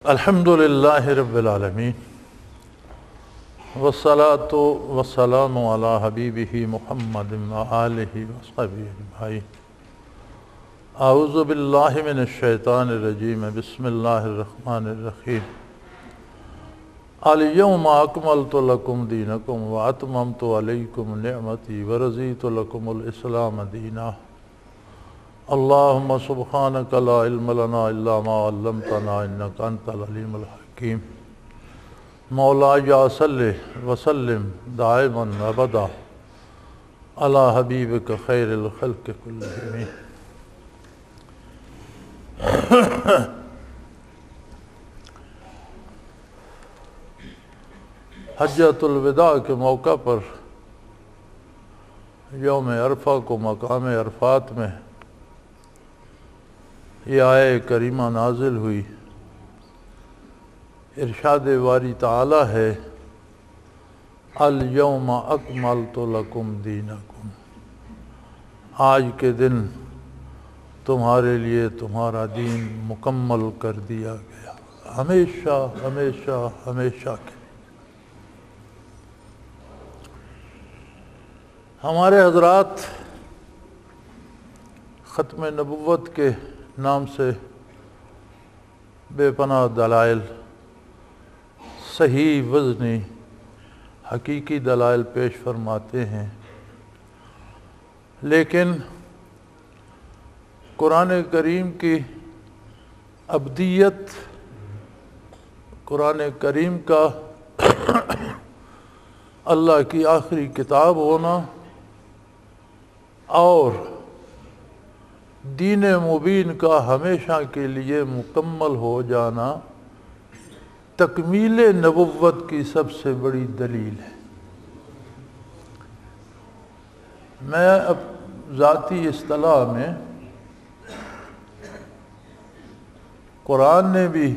الحمدللہ رب العالمین والصلاة والسلام علی حبیبہ محمد وآلہ وصحبہ اجمعین۔ اعوذ باللہ من الشیطان الرجیم، بسم اللہ الرحمن الرحیم۔ الیوم اکملت لکم دینکم واتممت علیکم نعمتی ورضیت لکم الاسلام دینا۔ اللہم سبحانک لا علم لنا الا ما علمتنا انک انت العلیم الحکیم۔ مولایا صلی وسلم دائما ابدا علی حبیبک خیر الخلق کلہم۔ حجۃ الوداع کے موقع پر یوم عرفہ کو مقام عرفات میں یہ آیہ کریمہ نازل ہوئی۔ ارشاد باری تعالی ہے الیوم اکملت لکم دینکم، آج کے دن تمہارے لیے تمہارا دین مکمل کر دیا گیا، ہمیشہ ہمیشہ ہمیشہ کے۔ ہمارے حضرات ختم نبوت کے نام سے بے پناہ دلائل، صحیح وزنی حقیقی دلائل پیش فرماتے ہیں، لیکن قرآن کریم کی ابدیت، قرآن کریم کا اللہ کی آخری کتاب ہونا اور دین مبین کا ہمیشہ کے لیے مکمل ہو جانا تکمیل نبوت کی سب سے بڑی دلیل ہے۔ میں اب ذاتی اصطلاح میں قرآن نے بھی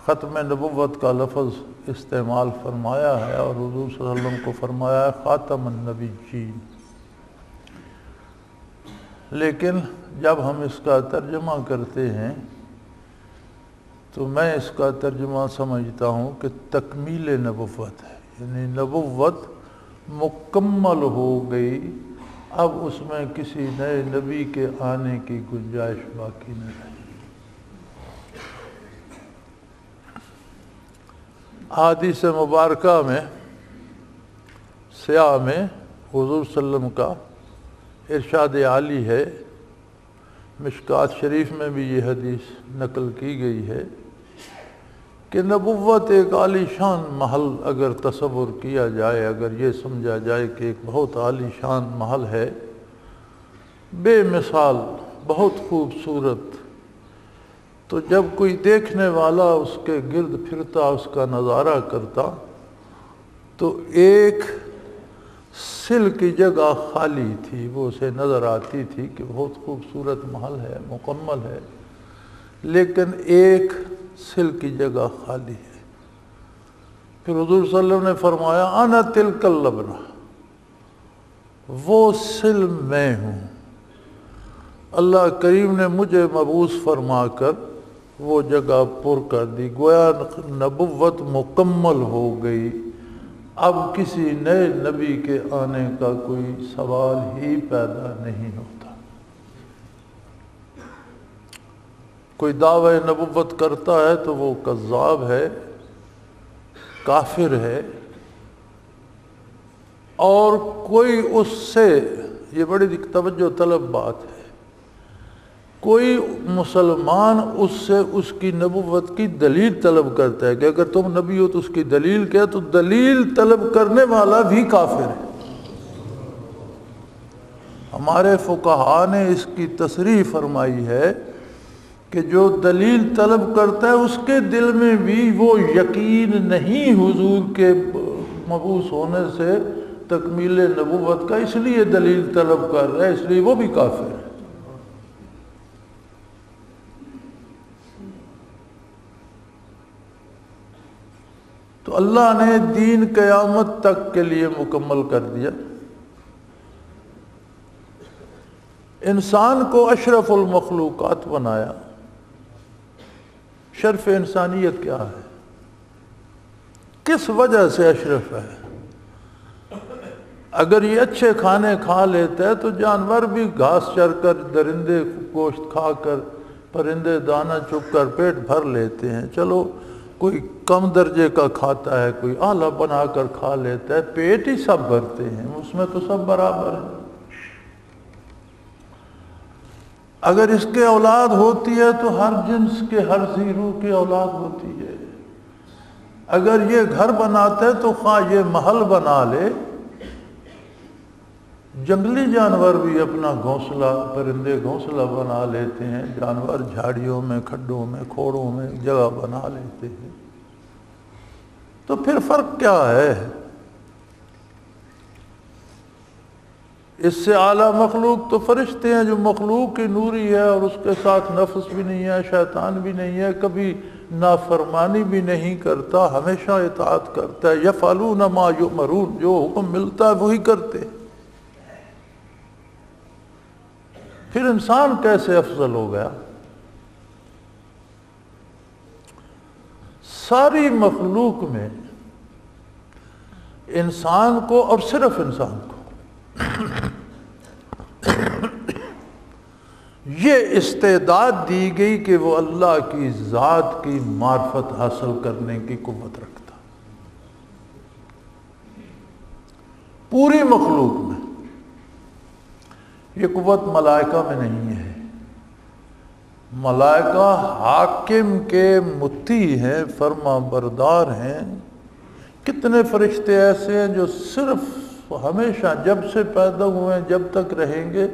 ختم نبوت کا لفظ استعمال فرمایا ہے اور حضور صلی اللہ علیہ وسلم کو فرمایا ہے خاتم النبیین، لیکن جب ہم اس کا ترجمہ کرتے ہیں تو میں اس کا ترجمہ سمجھتا ہوں کہ تکمیل نبوت ہے، یعنی نبوت مکمل ہو گئی، اب اس میں کسی نئے نبی کے آنے کی گنجائش باقی نہیں رہی۔ احادیث مبارکہ میں سیاہ میں حضور صلی اللہ علیہ وسلم کا ارشاد عالی ہے، مشکوٰۃ شریف میں بھی یہ حدیث نقل کی گئی ہے کہ نبوت ایک عالی شان محل اگر تصور کیا جائے، اگر یہ سمجھا جائے کہ ایک بہت عالی شان محل ہے، بے مثال، بہت خوبصورت، تو جب کوئی دیکھنے والا اس کے گرد پھرتا، اس کا نظارہ کرتا تو ایک سل کی جگہ خالی تھی، وہ اسے نظر آتی تھی کہ بہت خوبصورت محل ہے، مکمل ہے، لیکن ایک سل کی جگہ خالی ہے۔ پھر حضور صلی اللہ علیہ وسلم نے فرمایا انا تلک اللبنہ، وہ سل میں ہوں، اللہ کریم نے مجھے مبعوث فرما کر وہ جگہ پر کر دی، گویا نبوت مکمل ہو گئی، اب کسی نئے نبی کے آنے کا کوئی سوال ہی پیدا نہیں ہوتا۔ کوئی دعوی نبوت کرتا ہے تو وہ کذاب ہے، کافر ہے، اور کوئی اس سے، یہ بڑی توجہ طلب بات ہے، کوئی مسلمان اس سے اس کی نبوت کی دلیل طلب کرتا ہے کہ اگر تم نبی ہو تو اس کی دلیل کیا، تو دلیل طلب کرنے والا بھی کافر ہے۔ ہمارے فقہاء نے اس کی تصریح فرمائی ہے کہ جو دلیل طلب کرتا ہے اس کے دل میں بھی وہ یقین نہیں حضور کے مبعوث ہونے سے تکمیل نبوت کا، اس لیے دلیل طلب کر رہا ہے، اس لیے وہ بھی کافر ہے۔ تو اللہ نے دین قیامت تک کے لیے مکمل کر دیا، انسان کو اشرف المخلوقات بنایا، شرف انسانیت کیا ہے؟ کس وجہ سے اشرف ہے؟ اگر یہ اچھے کھانے کھا لیتا ہے تو جانور بھی گھاس چر کر، درندے گوشت کھا کر، پرندے دانہ چگ کر پیٹ بھر لیتے ہیں. چلو کوئی کم درجے کا کھاتا ہے، کوئی اعلیٰ بنا کر کھا لیتا ہے، پیٹ ہی سب بھرتے ہیں، اس میں تو سب برابر ہیں. اگر اس کے اولاد ہوتی ہے تو ہر جنس کے، ہر ذی روح کی اولاد ہوتی ہے. اگر یہ گھر بناتا ہے تو خواہ یہ محل بنا لے، جنگلی جانور بھی اپنا گھونسلہ، پرندے گھونسلہ بنا لیتے ہیں، جانور جھاڑیوں میں، کھڈوں میں، کھوڑوں میں جگہ بنا لیتے ہیں. تو پھر فرق کیا ہے؟ اس سے اعلیٰ مخلوق تو فرشتے ہیں جو مخلوق کی نوری ہے اور اس کے ساتھ نفس بھی نہیں ہے، شیطان بھی نہیں ہے، کبھی نافرمانی بھی نہیں کرتا، ہمیشہ اطاعت کرتا ہے. یفعلون ما یؤمرون، جو حکم ملتا ہے وہی کرتے. پھر انسان کیسے افضل ہو گیا؟ ساری مخلوق میں انسان کو، اور صرف انسان کو، یہ استعداد دی گئی کہ وہ اللہ کی ذات کی معرفت حاصل کرنے کی قوت رکھتا. پوری مخلوق میں یہ قوت ملائکہ میں نہیں ہے. ملائکہ حاکم کے مطیع ہیں، فرما بردار ہیں. کتنے فرشتے ایسے ہیں جو صرف ہمیشہ جب سے پیدا ہوئے ہیں جب تک رہیں گے،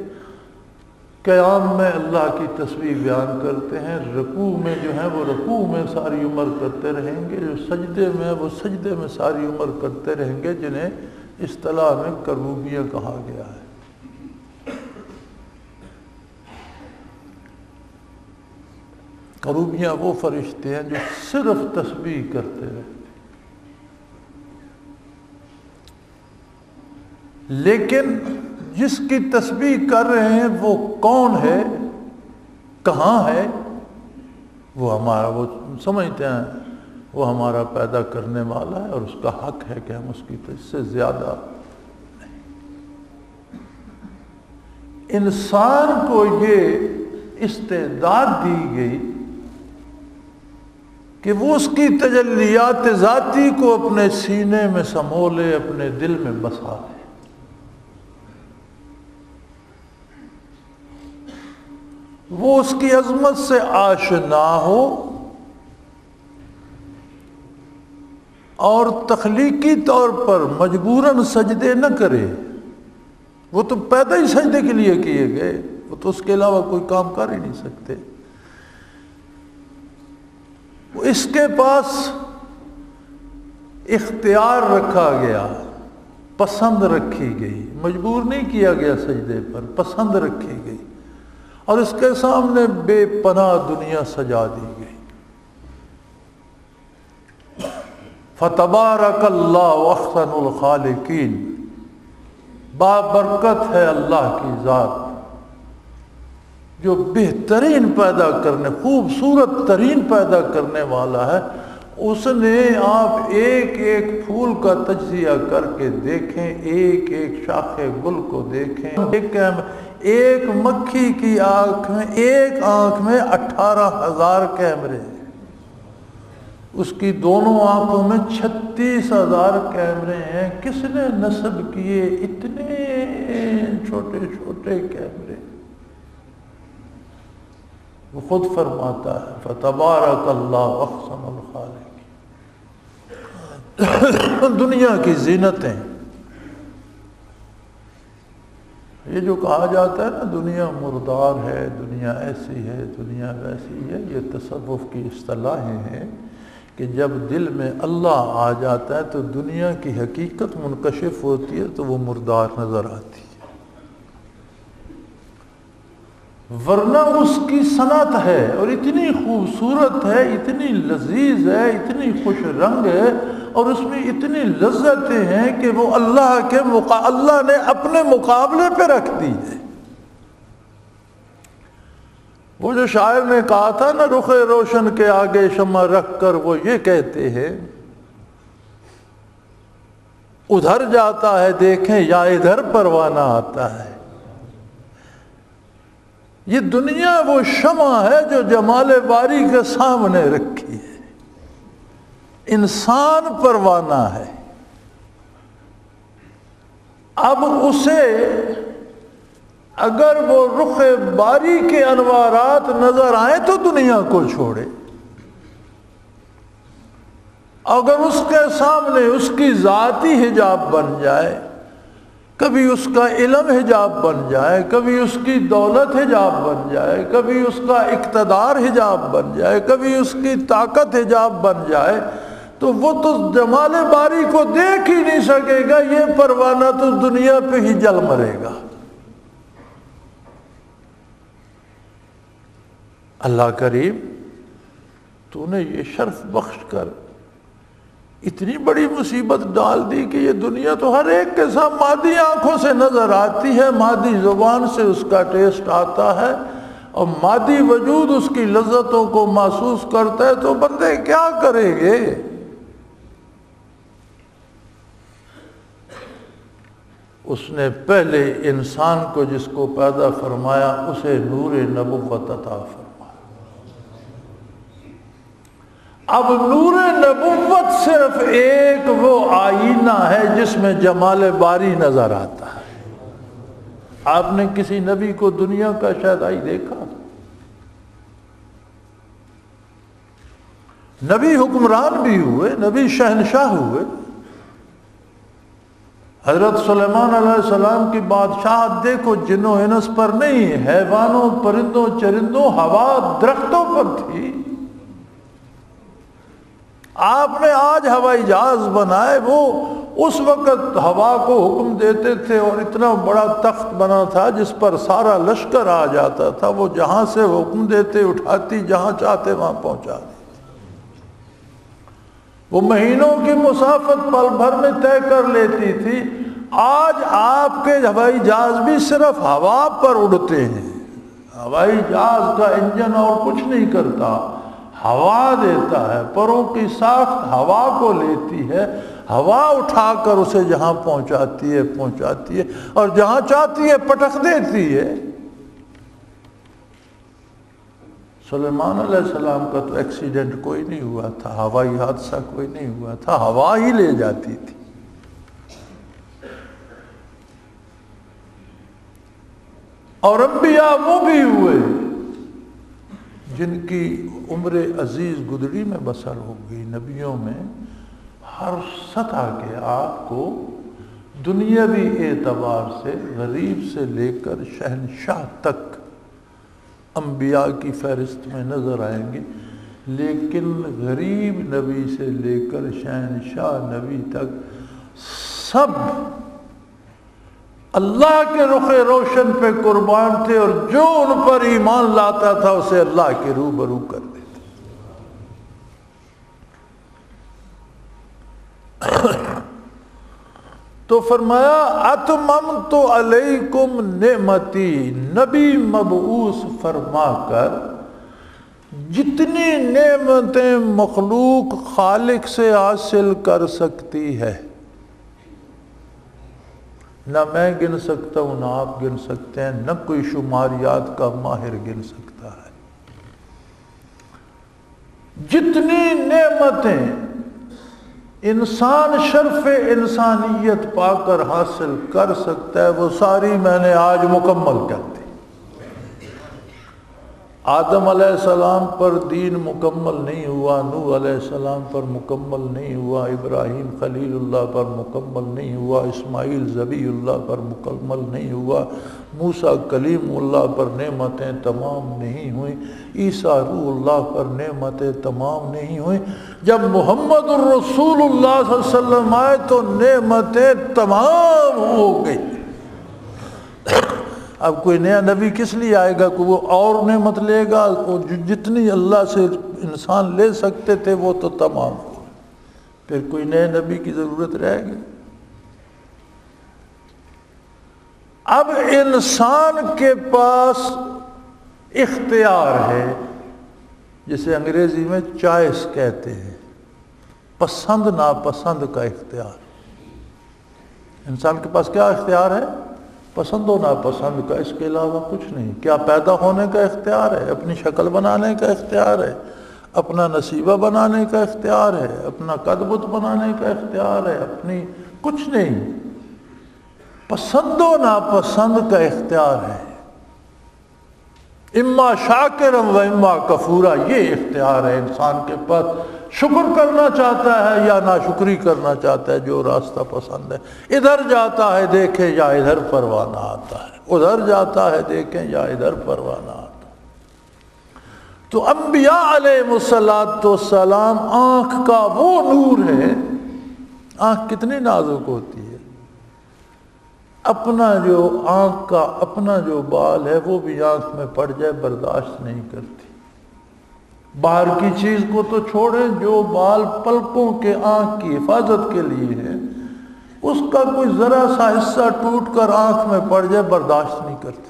قیام میں اللہ کی تسبیح بیان کرتے ہیں، رکوع میں جو ہیں وہ رکوع میں ساری عمر کرتے رہیں گے، جو سجدے میں وہ سجدے میں ساری عمر کرتے رہیں گے، جنہیں اصطلاح میں کروبیاں کہا گیا ہے. کروبیاں وہ فرشتے ہیں جو صرف تسبیح کرتے رہتے. لیکن جس کی تسبیح کر رہے ہیں وہ کون ہے، کہاں ہے، وہ ہمارا، وہ سمجھتے ہیں وہ ہمارا پیدا کرنے والا ہے اور اس کا حق ہے کہ ہم اس کی، اس سے زیادہ نہیں. انسان کو یہ استعداد دی گئی کہ وہ اس کی تجلیات ذاتی کو اپنے سینے میں سمو لے، اپنے دل میں بسا لے. وہ اس کی عظمت سے آشنا ہو اور تخلیقی طور پر مجبوراً سجدے نہ کرے. وہ تو پیدا ہی سجدے کے لیے کیے گئے، وہ تو اس کے علاوہ کوئی کام کر ہی نہیں سکتے. وہ اس کے پاس اختیار رکھا گیا، پسند رکھی گئی، مجبور نہیں کیا گیا سجدے پر، پسند رکھی گئی، اور اس کے سامنے بے پناہ دنیا سجا دی گئی. فتبارک اللہ احسن الخالقین، بابرکت ہے اللہ کی ذات جو بہترین پیدا کرنے، خوبصورت ترین پیدا کرنے والا ہے. اس نے، آپ ایک ایک پھول کا تجزیہ کر کے دیکھیں، ایک ایک شاخ گل کو دیکھیں، ایک مکھی کی آنکھ میں، ایک آنکھ میں 18,000 کیمرے، اس کی دونوں آنکھوں میں 36,000 کیمرے ہیں. کس نے نصب کیے اتنے چھوٹے چھوٹے کیمرے؟ وہ خود فرماتا ہے فتبارک اللہ احسن الخالقین. دنیا کی زینتیں، یہ جو کہا جاتا ہے نا دنیا مردار ہے، دنیا ایسی ہے، دنیا ویسی ہے، یہ تصوف کی اصطلاحیں ہیں کہ جب دل میں اللہ آ جاتا ہے تو دنیا کی حقیقت منکشف ہوتی ہے تو وہ مردار نظر آتی ہے. ورنہ اس کی صنعت ہے اور اتنی خوبصورت ہے، اتنی لذیذ ہے، اتنی خوش رنگ ہے، اور اس میں اتنی لذتیں ہیں کہ وہ اللہ نے اپنے مقابلے پہ رکھ دی ہے. وہ جو شاعر نے کہا تھا نا، رخ روشن کے آگے شمع رکھ کر وہ یہ کہتے ہیں، ادھر جاتا ہے دیکھیں یا ادھر پروانہ آتا ہے۔ یہ دنیا وہ شمع ہے جو جمال باری کے سامنے رکھی ہے، انسان پروانہ ہے۔ اب اسے اگر وہ رخ باری کے انوارات نظر آئیں تو دنیا کو چھوڑے، اگر اس کے سامنے اس کی ذاتی حجاب بن جائے، کبھی اس کا علم حجاب بن جائے، کبھی اس کی دولت حجاب بن جائے، کبھی اس کا اقتدار حجاب بن جائے، کبھی اس کی طاقت حجاب بن جائے، تو وہ تو جمال باری کو دیکھ ہی نہیں سکے گا، یہ پروانہ تو دنیا پہ ہی جل مرے گا۔ اللہ کریم، تو نے یہ شرف بخش کر اتنی بڑی مصیبت ڈال دی کہ یہ دنیا تو ہر ایک کے ساتھ مادی آنکھوں سے نظر آتی ہے، مادی زبان سے اس کا ٹیسٹ آتا ہے، اور مادی وجود اس کی لذتوں کو محسوس کرتا ہے، تو بندے کیا کریں گے؟ اس نے پہلے انسان کو جس کو پیدا فرمایا اسے نور نبوت عطا فرمایا۔ اب نور نبوت صرف ایک وہ آئینہ ہے جس میں جمال باری نظر آتا ہے۔ آپ نے کسی نبی کو دنیا کا شہدائی دیکھا؟ نبی حکمران بھی ہوئے، نبی شہنشاہ ہوئے۔ حضرت سلیمان علیہ السلام کی بادشاہت دیکھو، جنوں انس پر نہیں، حیوانوں، پرندوں، چرندوں، ہوا، درختوں پر تھی۔ آپ نے آج ہوائی جہاز بنائے، وہ اس وقت ہوا کو حکم دیتے تھے، اور اتنا بڑا تخت بنا تھا جس پر سارا لشکر آ جاتا تھا، وہ جہاں سے حکم دیتے اٹھاتی، جہاں چاہتے وہاں پہنچا دیتی۔ وہ مہینوں کی مسافت پل بھر میں طے کر لیتی تھی۔ آج آپ کے ہوائی جہاز بھی صرف ہوا پر اڑتے ہیں۔ ہوائی جہاز کا انجن اور کچھ نہیں کرتا، ہوا دیتا ہے، پروں کی ساخت ہوا کو لیتی ہے، ہوا اٹھا کر اسے جہاں پہنچاتی ہے، اور جہاں چاہتی ہے پٹخ دیتی ہے۔ سلیمان علیہ السلام کا تو ایکسیڈنٹ کوئی نہیں ہوا تھا، ہوائی حادثہ کوئی نہیں ہوا تھا، ہوا ہی لے جاتی تھی۔ اور انبیاء وہ بھی ہوئے جن کی عمر عزیز گدڑی میں بسر ہو گئی۔ نبیوں میں ہر سطح کے آپ کو دنیاوی اعتبار سے غریب سے لے کر شہنشاہ تک انبیاء کی فہرست میں نظر آئیں گے، لیکن غریب نبی سے لے کر شہنشاہ نبی تک سب اللہ کے رخ روشن پہ قربان تھے، اور جو ان پر ایمان لاتا تھا اسے اللہ کے روبرو کر دیتا۔ تو فرمایا اتممت علیکم نعمتی، نبی مبعوث فرما کر جتنی نعمتیں مخلوق خالق سے حاصل کر سکتی ہے، نہ میں گن سکتا ہوں، نہ آپ گن سکتے ہیں، نہ کوئی شماریات کا ماہر گن سکتا ہے۔ جتنی نعمتیں انسان شرف انسانیت پا کر حاصل کر سکتا ہے، وہ ساری میں نے آج مکمل کر دی۔ آدم علیہ السلام پر دین مکمل نہیں ہوا، نوح علیہ السلام پر مکمل نہیں ہوا، ابراہیم خلیل اللہ پر مکمل نہیں ہوا، اسماعیل ذبیح اللہ پر مکمل نہیں ہوا، موسیٰ کلیم اللہ پر نعمتیں تمام نہیں ہوئیں، عیسیٰ روح اللہ پر نعمتیں تمام نہیں ہوئیں۔ جب محمد الرسول اللہ صلی اللہ علیہ وسلم آئے تو نعمتیں تمام ہو گئی۔ اب کوئی نیا نبی کس لیے آئے گا کہ وہ اور نعمت لے گا؟ وہ جتنی اللہ سے انسان لے سکتے تھے وہ تو تمام ہو، پھر کوئی نئے نبی کی ضرورت رہے گی؟ اب انسان کے پاس اختیار ہے، جسے انگریزی میں چوائس کہتے ہیں، پسند ناپسند کا اختیار۔ انسان کے پاس کیا اختیار ہے؟ پسند و ناپسند کا، اس کے علاوہ کچھ نہیں۔ کیا پیدا ہونے کا اختیار ہے، اپنی شکل بنانے کا اختیار ہے، اپنا نصیبہ بنانے کا اختیار ہے، اپنا قد بت بنانے کا اختیار ہے، اپنی کچھ نہیں۔ پسند و ناپسند کا اختیار ہے، اما شاکرم و اما کفورا، یہ اختیار ہے انسان کے پاس۔ شکر کرنا چاہتا ہے یا ناشکری کرنا چاہتا ہے، جو راستہ پسند ہے۔ ادھر جاتا ہے دیکھیں یا ادھر پروانہ آتا ہے، ادھر جاتا ہے دیکھیں یا ادھر پروانہ آتا ہے۔ تو انبیاء علیہ السلام آنکھ کا وہ نور ہے۔ آنکھ کتنی نازک ہوتی ہے، اپنا جو آنکھ کا اپنا جو بال ہے وہ بھی آنکھ میں پڑ جائے برداشت نہیں کرتی۔ باہر کی چیز کو تو چھوڑیں، جو بال پلکوں کے آنکھ کی حفاظت کے لیے ہے، اس کا کوئی ذرا سا حصہ ٹوٹ کر آنکھ میں پڑ جائے برداشت نہیں کرتی۔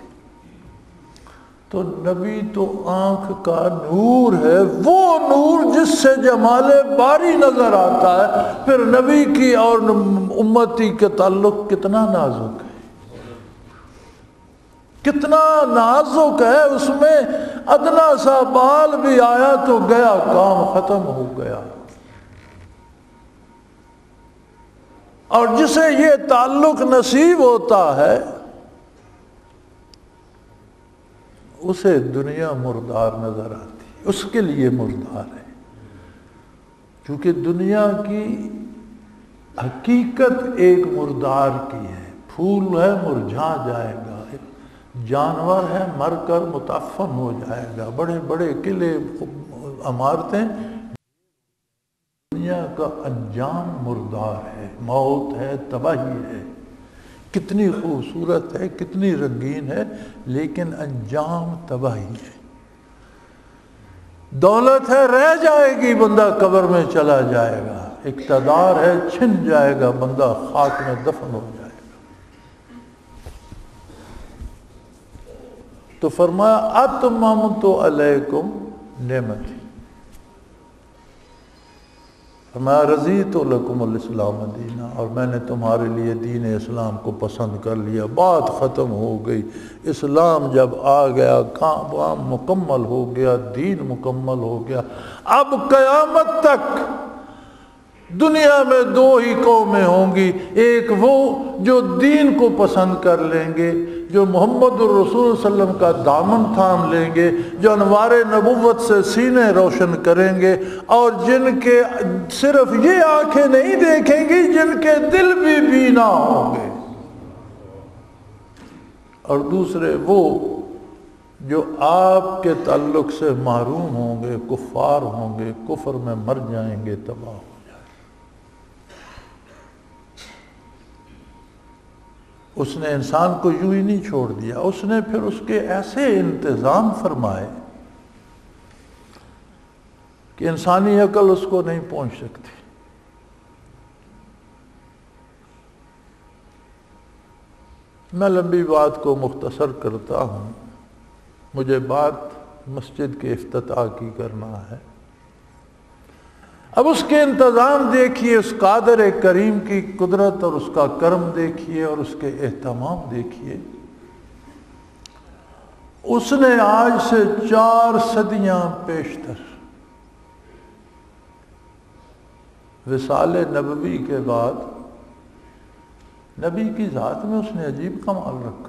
تو نبی تو آنکھ کا نور ہے، وہ نور جس سے جمال باری نظر آتا ہے۔ پھر نبی کی اور امتی کے تعلق کتنا نازک ہے، کتنا نازک ہے، اس میں ادنا سا بال بھی آیا تو گیا، کام ختم ہو گیا۔ اور جسے یہ تعلق نصیب ہوتا ہے اسے دنیا مردار نظر آتی ہے، اس کے لیے مردار ہے، کیونکہ دنیا کی حقیقت ایک مردار کی ہے۔ پھول ہے مرجھا جائے گا، جانور ہے مر کر متعفن ہو جائے گا، بڑے بڑے قلعے عمارتیں، دنیا کا انجام مردار ہے، موت ہے، تباہی ہے۔ کتنی خوبصورت ہے، کتنی رنگین ہے، لیکن انجام تباہی ہے۔ دولت ہے، رہ جائے گی، بندہ قبر میں چلا جائے گا۔ اقتدار ہے، چھن جائے گا، بندہ خاک میں دفن ہو جائے گا۔ تو فرمایا اتممت علیکم نعمتی، فرمایا رضیت لکم الاسلام دینا، اور میں نے تمہارے لیے دین اسلام کو پسند کر لیا۔ بات ختم ہو گئی، اسلام جب آ گیا کام مکمل ہو گیا، دین مکمل ہو گیا۔ اب قیامت تک دنیا میں دو ہی قومیں ہوں گی، ایک وہ جو دین کو پسند کر لیں گے، جو محمد الرسول صلی اللہ علیہ وسلم کا دامن تھام لیں گے، جو انوار نبوت سے سینے روشن کریں گے، اور جن کے صرف یہ آنکھیں نہیں دیکھیں گی، جن کے دل بھی بینا ہوں گے۔ اور دوسرے وہ جو آپ کے تعلق سے محروم ہوں گے، کفار ہوں گے، کفر میں مر جائیں گے، تباہ ہو جائیں گے۔ اس نے انسان کو یوں ہی نہیں چھوڑ دیا، اس نے پھر اس کے ایسے انتظام فرمائے کہ انسانی عقل اس کو نہیں پہنچ سکتی۔ میں لمبی بات کو مختصر کرتا ہوں، مجھے بات مسجد کے افتتاح کی کرنا ہے۔ اب اس کے انتظام دیکھیے، اس قادر کریم کی قدرت اور اس کا کرم دیکھیے، اور اس کے اہتمام دیکھیے۔ اس نے آج سے 4 صدیاں پیشتر وصال نبوی کے بعد نبی کی ذات میں اس نے عجیب کمال رکھا۔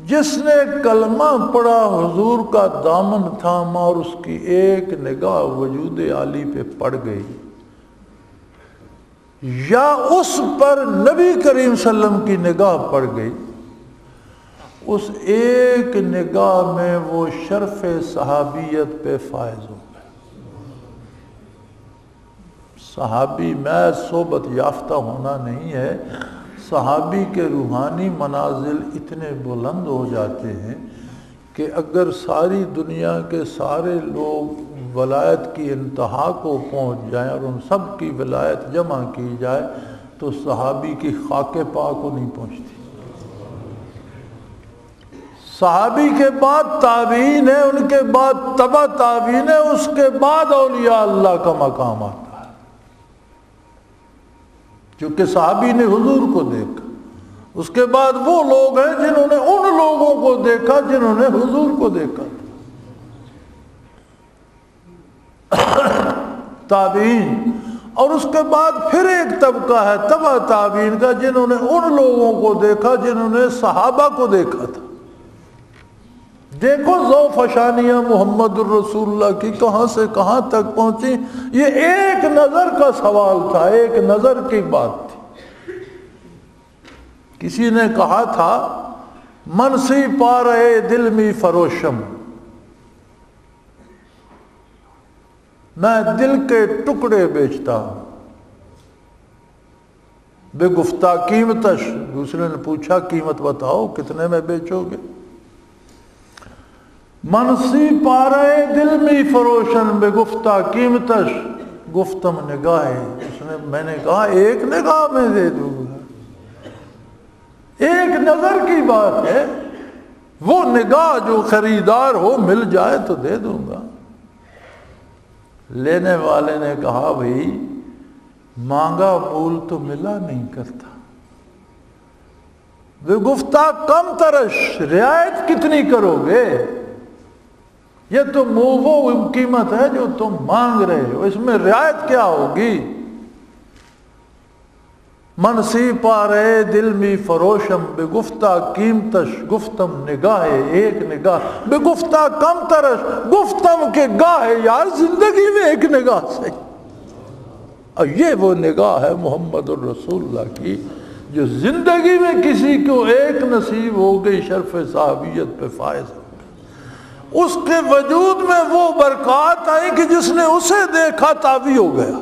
جس نے کلمہ پڑھا، حضور کا دامن تھاما، اور اس کی ایک نگاہ وجود عالی پہ پڑ گئی، یا اس پر نبی کریم صلی اللہ علیہ وسلم کی نگاہ پڑ گئی، اس ایک نگاہ میں وہ شرف صحابیت پہ فائز ہو گئے۔ صحابی میں صحبت یافتہ ہونا نہیں ہے، صحابی کے روحانی منازل اتنے بلند ہو جاتے ہیں کہ اگر ساری دنیا کے سارے لوگ ولایت کی انتہا کو پہنچ جائیں اور ان سب کی ولایت جمع کی جائے تو صحابی کی خاک پاک کو نہیں پہنچتی۔ صحابی کے بعد تابعین ہے، ان کے بعد تبع تابعین ہے، اس کے بعد اولیاء اللہ کا مقام آتا ہے، کیونکہ صحابی نے حضور کو دیکھا، اس کے بعد وہ لوگ ہیں جنہوں نے ان لوگوں کو دیکھا جنہوں نے حضور کو دیکھا، تابعین، اور اس کے بعد پھر ایک طبقہ ہے تبع تابعین کا جنہوں نے ان لوگوں کو دیکھا جنہوں نے صحابہ کو دیکھا تھا۔ دیکھو ذوق فشانیہ محمد الرسول اللہ کی کہاں سے کہاں تک پہنچی، یہ ایک نظر کا سوال تھا، ایک نظر کی بات تھی۔ کسی نے کہا تھا منسی پا رہے دل می فروشم، میں دل کے ٹکڑے بیچتا ہوں، بے گفتہ قیمتش، دوسرے نے پوچھا قیمت بتاؤ کتنے میں بیچو گے؟ منسی پارے دل میں فروشن بے گفتہ قیمتش، گفتم نگاہ، میں نے کہا ایک نگاہ میں دے دوں گا، ایک نظر کی بات ہے، وہ نگاہ جو خریدار ہو مل جائے تو دے دوں گا۔ لینے والے نے کہا بھائی مانگا مول تو ملا نہیں کرتا، بے گفتہ کم ترش، رعایت کتنی کرو گے؟ یہ تو وہ قیمت ہے جو تم مانگ رہے ہو، اس میں رعایت کیا ہوگی؟ منسی پارے دل می فروشم بے گفتہ قیمتش، گفتم نگاہ، ایک نگاہ، بے گفتہ کم ترش، گفتم کے گاہ، یار زندگی میں ایک نگاہ سے، اور یہ وہ نگاہ ہے محمد الرسول اللہ کی جو زندگی میں کسی کو ایک نصیب ہو گئی شرف صحابیت پہ فائز ہو، اس کے وجود میں وہ برکات آئی کہ جس نے اسے دیکھا تابعی ہو گیا،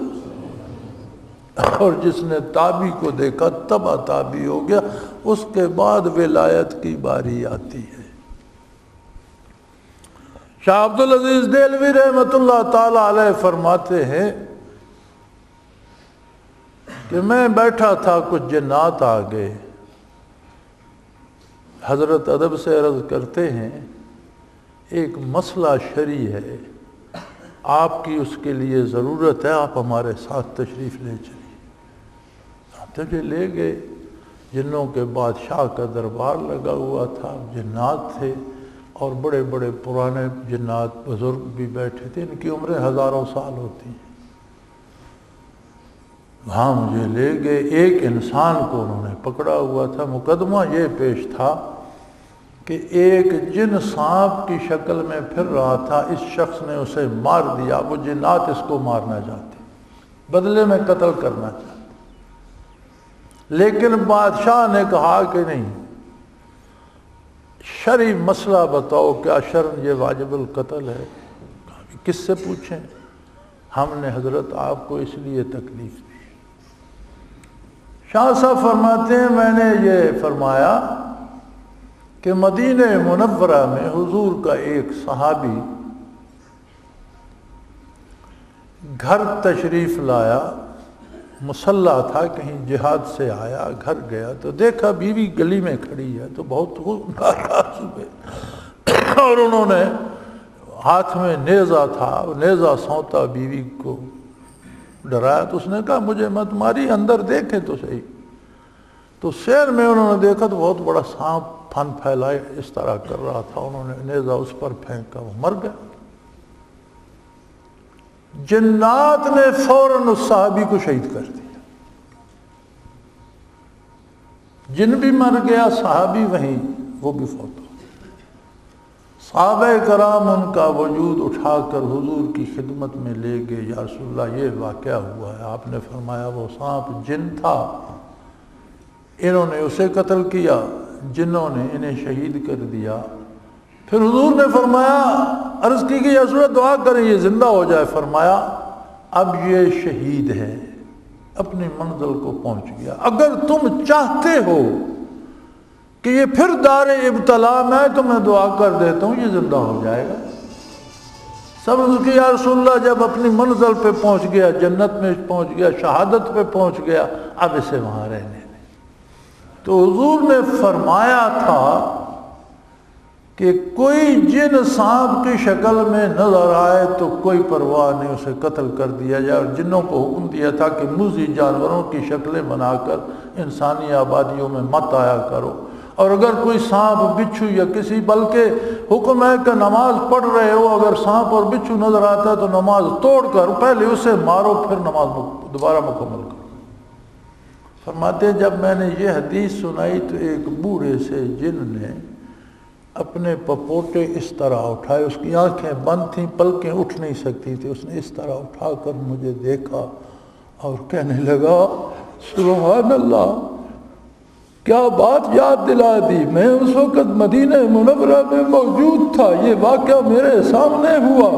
اور جس نے تابعی کو دیکھا تبع تابعی ہو گیا، اس کے بعد ولایت کی باری آتی ہے۔ شاہ عبدالعزیز دہلوی رحمۃ اللہ تعالی علیہ فرماتے ہیں کہ میں بیٹھا تھا، کچھ جنات آ گئے، حضرت ادب سے عرض کرتے ہیں ایک مسئلہ شرعی ہے، آپ کی اس کے لیے ضرورت ہے، آپ ہمارے ساتھ تشریف لے چلیے۔ مجھے لے گئے، جنوں کے بادشاہ کا دربار لگا ہوا تھا، جنات تھے اور بڑے بڑے پرانے جنات بزرگ بھی بیٹھے تھے، ان کی عمریں ہزاروں سال ہوتی ہیں۔ وہاں مجھے لے گئے، ایک انسان کو انہوں نے پکڑا ہوا تھا، مقدمہ یہ پیش تھا کہ ایک جن سانپ کی شکل میں پھر رہا تھا، اس شخص نے اسے مار دیا، وہ جنات اس کو مارنا چاہتے، بدلے میں قتل کرنا چاہتے، لیکن بادشاہ نے کہا کہ نہیں، شرعی مسئلہ بتاؤ، کیا شرعاً یہ واجب القتل ہے؟ کس سے پوچھیں؟ ہم نے حضرت آپ کو اس لیے تکلیف دی۔ شاہ صاحب فرماتے ہیں میں نے یہ فرمایا کہ مدینہ منورہ میں حضور کا ایک صحابی گھر تشریف لایا، مسلح تھا، کہیں جہاد سے آیا، گھر گیا تو دیکھا بیوی گلی میں کھڑی ہے، تو بہت ناراض ہوئے اور انہوں نے ہاتھ میں نیزہ تھا، نیزہ سونتا بیوی کو ڈرایا، تو اس نے کہا مجھے مت ماری، اندر دیکھیں تو صحیح۔ تو سیر میں انہوں نے دیکھا تو بہت بڑا سانپ پھن پھیلائے اس طرح کر رہا تھا، انہوں نے نیزہ اس پر پھینکا، وہ مر گیا۔ جنات نے فوراً اس صحابی کو شہید کر دیا، جن بھی مر گیا، صحابی وہیں، وہ بھی فوت ہو۔ صحابہ کرام ان کا وجود اٹھا کر حضور کی خدمت میں لے گئے، یا رسول اللہ یہ واقعہ ہوا ہے۔ آپ نے فرمایا وہ سانپ جن تھا، انہوں نے اسے قتل کیا، جنوں نے انہیں شہید کر دیا۔ پھر حضور نے فرمایا، عرض کی کہ یا رسول اللہ دعا کریں یہ زندہ ہو جائے، فرمایا اب یہ شہید ہے، اپنی منزل کو پہنچ گیا، اگر تم چاہتے ہو کہ یہ پھر دار ابتلا میں تو میں دعا کر دیتا ہوں یہ زندہ ہو جائے گا۔ سب اس کی یا رسول اللہ جب اپنی منزل پہ پہنچ گیا، جنت میں پہنچ گیا، شہادت پہ پہنچ گیا، اب اسے وہاں رہنے دیں۔ تو حضور نے فرمایا تھا کہ کوئی جن سانپ کی شکل میں نظر آئے تو کوئی پرواہ نہیں، اسے قتل کر دیا جائے، اور جنوں کو حکم دیا تھا کہ موذی جانوروں کی شکلیں بنا کر انسانی آبادیوں میں مت آیا کرو، اور اگر کوئی سانپ بچھو یا کسی، بلکہ حکم ہے کہ نماز پڑھ رہے ہو اگر سانپ اور بچھو نظر آتا ہے تو نماز توڑ کر پہلے اسے مارو پھر نماز دوبارہ مکمل کرو۔ فرماتے ہیں جب میں نے یہ حدیث سنائی تو ایک بوڑھے سے جن نے اپنے پپوٹے اس طرح اٹھائے، اس کی آنکھیں بند تھیں، پلکیں اٹھ نہیں سکتی تھی، اس نے اس طرح اٹھا کر مجھے دیکھا اور کہنے لگا سبحان اللہ، کیا بات یاد دلا دی، میں اس وقت مدینہ منورہ میں موجود تھا، یہ واقعہ میرے سامنے ہوا۔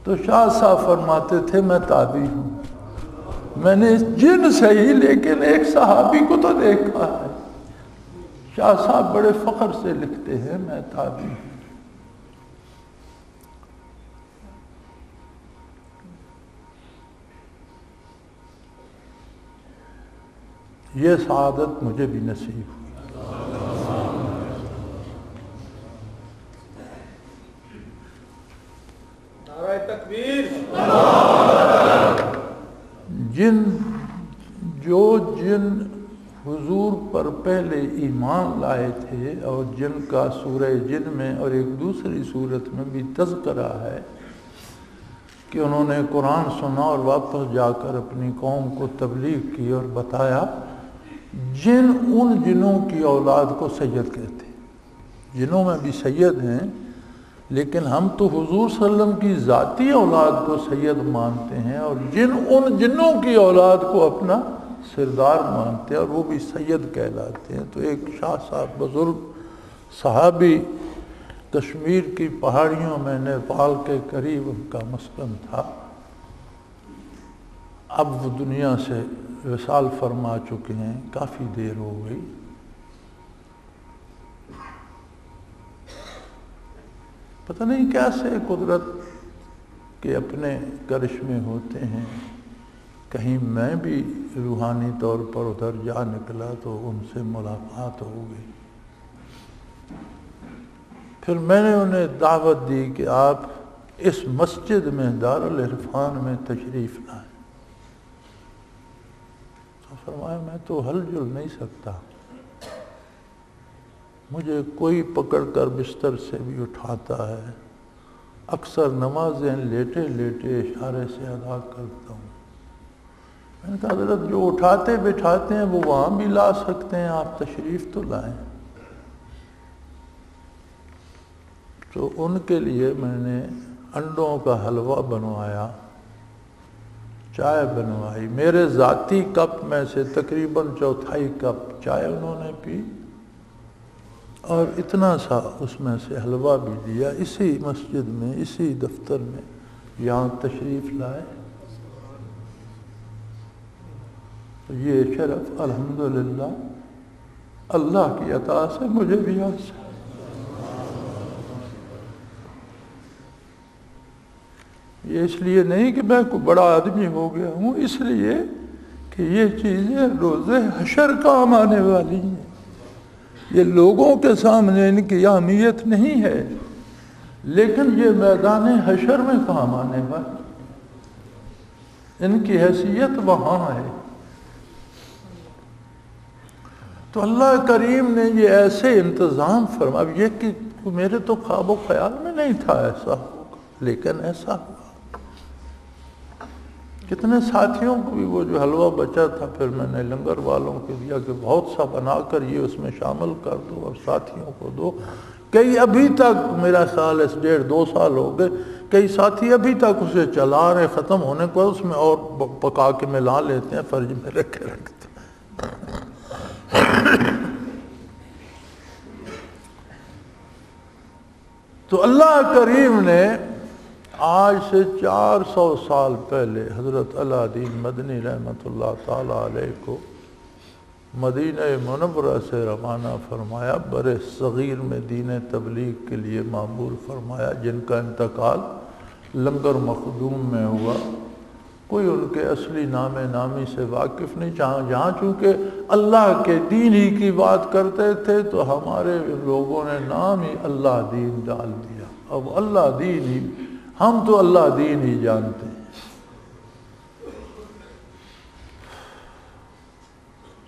تو شاہ صاحب فرماتے تھے میں تابعی ہوں، میں نے جن صحیح لیکن ایک صحابی کو تو دیکھا ہے۔ شاہ صاحب بڑے فخر سے لکھتے ہیں میں تابعی ہوں۔ یہ سعادت مجھے بھی نصیب ہوئی۔ نعرہ تکبیر۔ جن حضور پر پہلے ایمان لائے تھے اور جن کا سورہ جن میں اور ایک دوسری صورت میں بھی تذکرہ ہے کہ انہوں نے قرآن سنا اور واپس جا کر اپنی قوم کو تبلیغ کی اور بتایا، ان جنوں کی اولاد کو سید کہتے ہیں۔ جنوں میں بھی سید ہیں، لیکن ہم تو حضور صلی اللہ علیہ وسلم کی ذاتی اولاد کو سید مانتے ہیں، اور ان جنوں کی اولاد کو اپنا سردار مانتے ہیں اور وہ بھی سید کہلاتے ہیں۔ تو ایک شاہ صاحب بزرگ صحابی کشمیر کی پہاڑیوں میں نیپال کے قریب ان کا مسکن تھا، اب وہ دنیا سے وصال فرما چکے ہیں، کافی دیر ہو گئی۔ پتہ نہیں کیسے قدرت کے اپنے کرشمے ہوتے ہیں، کہیں میں بھی روحانی طور پر ادھر جا نکلا تو ان سے ملاقات ہو گئی۔ پھر میں نے انہیں دعوت دی کہ آپ اس مسجد میں دارالعرفان میں تشریف لائیں۔ تو فرمایا میں تو ہل جل نہیں سکتا، مجھے کوئی پکڑ کر بستر سے بھی اٹھاتا ہے، اکثر نمازیں لیٹے لیٹے اشارے سے ادا کرتا ہوں۔ میں نے کہا حضرت جو اٹھاتے بٹھاتے ہیں وہ وہاں بھی لا سکتے ہیں، آپ تشریف تو لائیں۔ تو ان کے لیے میں نے انڈوں کا حلوہ بنوایا، چائے بنوائی، میرے ذاتی کپ میں سے تقریباً 1/4 کپ چائے انہوں نے پی، اور اتنا سا اس میں سے حلوہ بھی دیا، اسی مسجد میں اسی دفتر میں یہاں تشریف لائے۔ تو یہ شرف الحمدللہ اللہ کی عطا سے مجھے بھی حاصل۔ یہ اس لیے نہیں کہ میں کوئی بڑا آدمی ہو گیا ہوں، اس لیے کہ یہ چیزیں روز حشر کام آنے والی ہیں۔ یہ لوگوں کے سامنے ان کی اہمیت نہیں ہے، لیکن یہ میدان حشر میں کام آنے والی، ان کی حیثیت وہاں ہے۔ تو اللہ کریم نے یہ ایسے انتظام فرمایا، یہ کہ میرے تو خواب و خیال میں نہیں تھا ایسا ہوگا، لیکن ایسا ہوا۔ کتنے ساتھیوں کو بھی وہ جو حلوہ بچا تھا پھر میں نے لنگر والوں کو دیا کہ بہت سا بنا کر یہ اس میں شامل کر دو اور ساتھیوں کو دو۔ کئی ابھی تک، میرا خیال ہے 1.5-2 سال ہو گئے، کئی ساتھی ابھی تک اسے چلا رہے، ختم ہونے کو اس میں اور پکا کے ملا لیتے ہیں، فرج میں رکھتے ہیں۔ تو اللہ کریم نے آج سے 400 سال پہلے حضرت علاء الدین مدنی رحمۃ اللہ تعالی علیہ کو مدینہ منورہ سے روانہ فرمایا، برِ صغیر میں دین تبلیغ کے لیے معمور فرمایا، جن کا انتقال لنگر مخدوم میں ہوا کوئی ان کے اصلی نام نامی سے واقف نہیں. جہاں چونکہ اللہ کے دین ہی کی بات کرتے تھے تو ہمارے لوگوں نے نام ہی اللہ دین ڈال دیا. اب اللہ دین ہی، ہم تو اللہ دین ہی جانتے ہیں.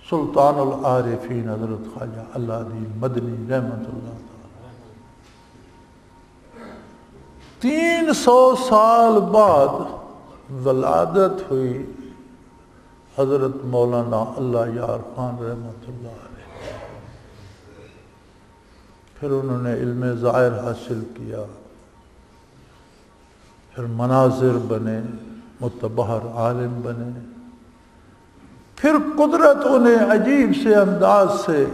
سلطان العارفین حضرت خواجہ اللہ دین مدنی رحمۃ اللہ تعالی 300 سال بعد ولادت ہوئی حضرت مولانا اللہ یار خان رحمۃ اللہ علیہ. پھر انہوں نے علم ظاہر حاصل کیا، پھر مناظر بنے، متبحر عالم بنے. پھر قدرت انہیں عجیب سے انداز سے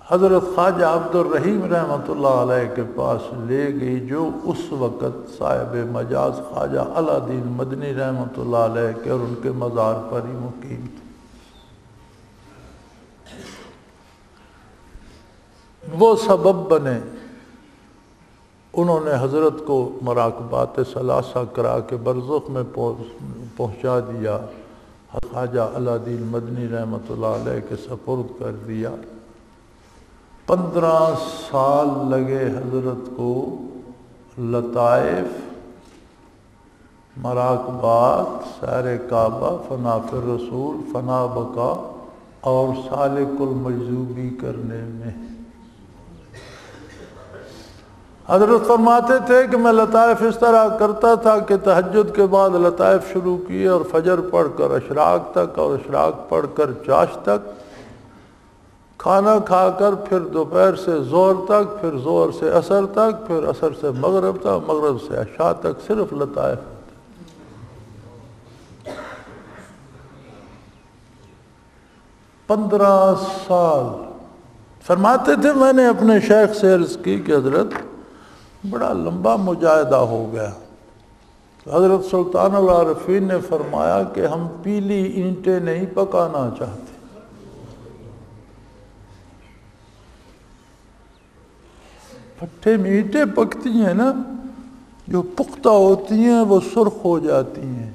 حضرت خواجہ عبد الرحیم رحمۃ اللہ علیہ کے پاس لے گئی، جو اس وقت صاحب مجاز خواجہ اللہ دین مدنی رحمۃ اللہ علیہ کے اور ان کے مزار پر ہی مقیم تھے. وہ سبب بنے، انہوں نے حضرت کو مراقبات ثلاثہ کرا کے برزخ میں پہنچا دیا، خواجہ اللہ دین مدنی رحمۃ اللہ علیہ کے سپرد کر دیا. 15 سال لگے حضرت کو لطائف، مراقبات، سیر کعبہ، فنا فی الرسول، فنا بقا اور سالک المجذوبی کرنے میں. حضرت فرماتے تھے کہ میں لطائف اس طرح کرتا تھا کہ تہجد کے بعد لطائف شروع کیے اور فجر پڑھ کر اشراق تک اور اشراق پڑھ کر چاش تک، کھانا کھا کر پھر دوپہر سے ظہر تک، پھر ظہر سے عصر تک، پھر عصر سے مغرب تک، مغرب سے عشاء تک صرف لطائف. 15 سال. فرماتے تھے میں نے اپنے شیخ سے عرض کی کہ حضرت بڑا لمبا مجاہدہ ہو گیا. حضرت سلطان العارفین نے فرمایا کہ ہم پیلی اینٹیں نہیں پکانا چاہتے. پٹھے میں اینٹیں پکتی ہیں نا، جو پختہ ہوتی ہیں وہ سرخ ہو جاتی ہیں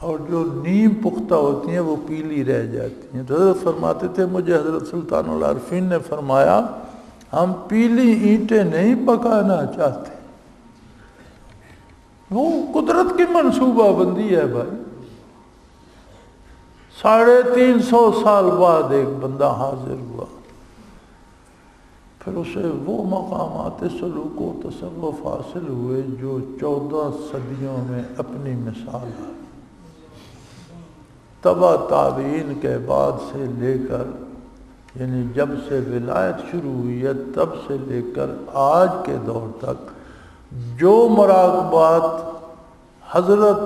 اور جو نیم پختہ ہوتی ہیں وہ پیلی رہ جاتی ہیں. تو حضرت فرماتے تھے مجھے حضرت سلطان العارفین نے فرمایا ہم پیلی اینٹیں نہیں پکانا چاہتے. وہ قدرت کی منصوبہ بندی ہے بھائی. 350 سال بعد ایک بندہ حاضر ہوا، پھر اسے وہ مقامات سلوک و تصوف حاصل ہوئے جو 14 صدیوں میں اپنی مثال ہے. تبا تابعین کے بعد سے لے کر، یعنی جب سے ولایت شروع ہوئی ہے تب سے لے کر آج کے دور تک جو مراقبات حضرت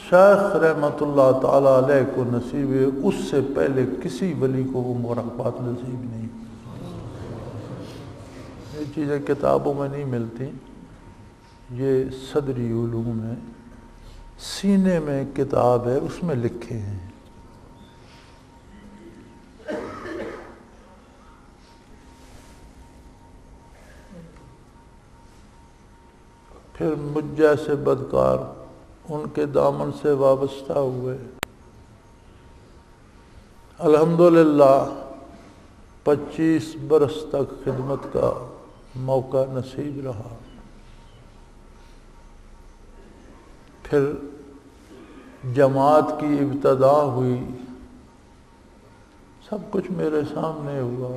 شیخ رحمۃ اللہ تعالیٰ علیہ کو نصیب ہے، اس سے پہلے کسی ولی کو وہ مراقبات نصیب نہیں. یہ چیزیں کتابوں میں نہیں ملتی، یہ صدری علوم ہے، سینے میں کتاب ہے، اس میں لکھے ہیں. پھر مجھ جیسے بدکار ان کے دامن سے وابستہ ہوئے. الحمدللہ 25 برس تک خدمت کا موقع نصیب رہا. پھر جماعت کی ابتدا ہوئی، سب کچھ میرے سامنے ہوا.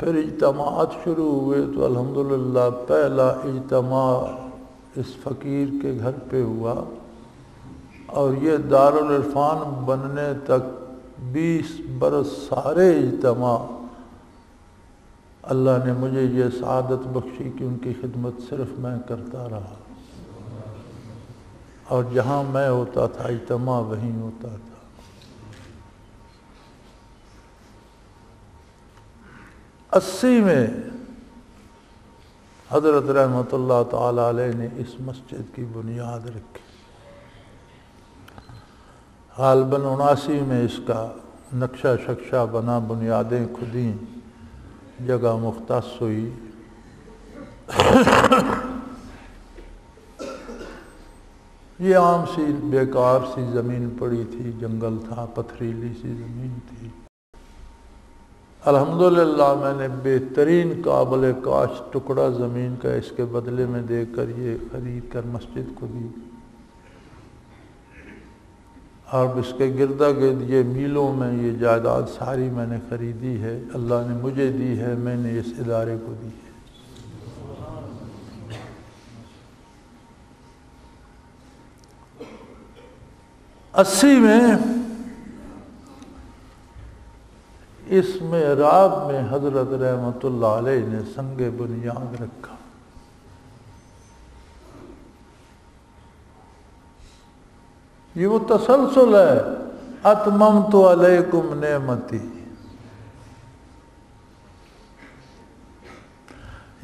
پھر اجتماعات شروع ہوئے تو الحمدللہ پہلا اجتماع اس فقیر کے گھر پہ ہوا، اور یہ دارالعرفان بننے تک 20 برس سارے اجتماع اللہ نے مجھے یہ سعادت بخشی کہ ان کی خدمت صرف میں کرتا رہا، اور جہاں میں ہوتا تھا اجتماع وہیں ہوتا تھا. 80 میں حضرت رحمۃ اللہ تعالی علیہ نے اس مسجد کی بنیاد رکھی. غالباً 79 میں اس کا نقشہ شکشہ بنا، بنیادیں کھدیں، جگہ مختص ہوئی. یہ عام سی بیکار سی زمین پڑی تھی، جنگل تھا، پتھریلی سی زمین تھی۔ الحمدللہ میں نے بہترین قابل کاشت ٹکڑا زمین کا اس کے بدلے میں دے کر یہ خرید کر مسجد کو دی، اور اس کے گردا گرد یہ میلوں میں یہ جائیداد ساری میں نے خریدی ہے، اللہ نے مجھے دی ہے، میں نے اس ادارے کو دی ہے۔ 80 میں اس محراب میں حضرت رحمت اللہ علیہ نے سنگ بنیاد رکھا۔ یہ وہ تسلسل ہے، اتممت علیکم نعمتی۔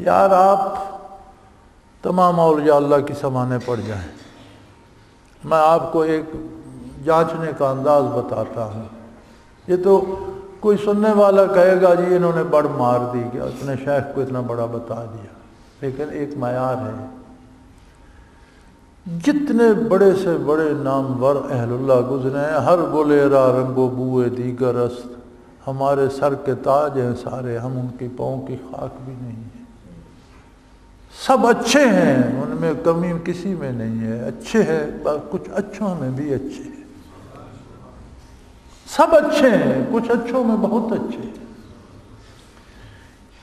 یار آپ تمام اولیاء اللہ کی سمانے پڑ جائیں، میں آپ کو ایک جانچنے کا انداز بتاتا ہوں۔ یہ تو کوئی سننے والا کہے گا جی انہوں نے بڑ مار دی، کہ اپنے شیخ کو اتنا بڑا بتا دیا، لیکن ایک معیار ہے۔ جتنے بڑے سے بڑے نامور اہل اللہ گزرے ہیں، ہر گلیرا رنگ و بوئے دیگر است، ہمارے سر کے تاج ہیں سارے، ہم ان کی پاؤں کی خاک بھی نہیں ہیں۔ سب اچھے ہیں، ان میں کمی کسی میں نہیں ہے، اچھے ہیں، کچھ اچھوں میں بھی اچھے ہیں، سب اچھے ہیں، کچھ اچھوں میں بہت اچھے ہیں۔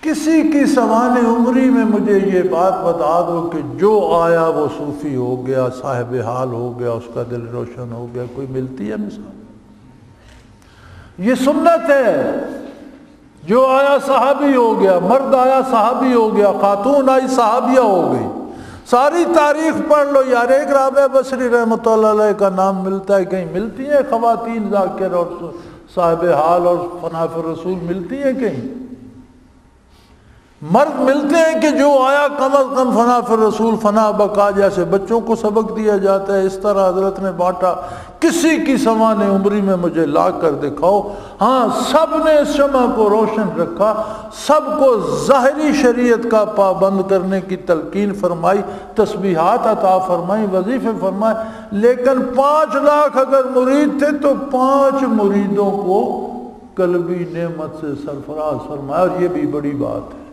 کسی کی سوانح عمری میں مجھے یہ بات بتا دو کہ جو آیا وہ صوفی ہو گیا، صاحب حال ہو گیا، اس کا دل روشن ہو گیا، کوئی ملتی ہے مثال؟ یہ سنت ہے، جو آیا صحابی ہو گیا، مرد آیا صحابی ہو گیا، خاتون آئی صحابیہ ہو گئی۔ ساری تاریخ پڑھ لو یار، ایک رابعہ بصری رحمۃ اللہ علیہ کا نام ملتا ہے، کہیں ملتی ہیں خواتین ذاکر اور صاحب حال اور فنا فی الرسول ملتی ہیں کہیں؟ مرد ملتے ہیں کہ جو آیا کم از کم فنا فی الرسول، فنا بقا جیسے بچوں کو سبق دیا جاتا ہے، اس طرح حضرت نے بانٹا۔ کسی کی سوانح عمری میں مجھے لا کر دکھاؤ۔ ہاں، سب نے اس شمع کو روشن رکھا، سب کو ظاہری شریعت کا پابند کرنے کی تلقین فرمائی، تسبیحات عطا فرمائی، وظیفے فرمائے، لیکن 5 لاکھ اگر مرید تھے تو 5 مریدوں کو قلبی نعمت سے سرفراز فرمایا، اور یہ بھی بڑی بات ہے۔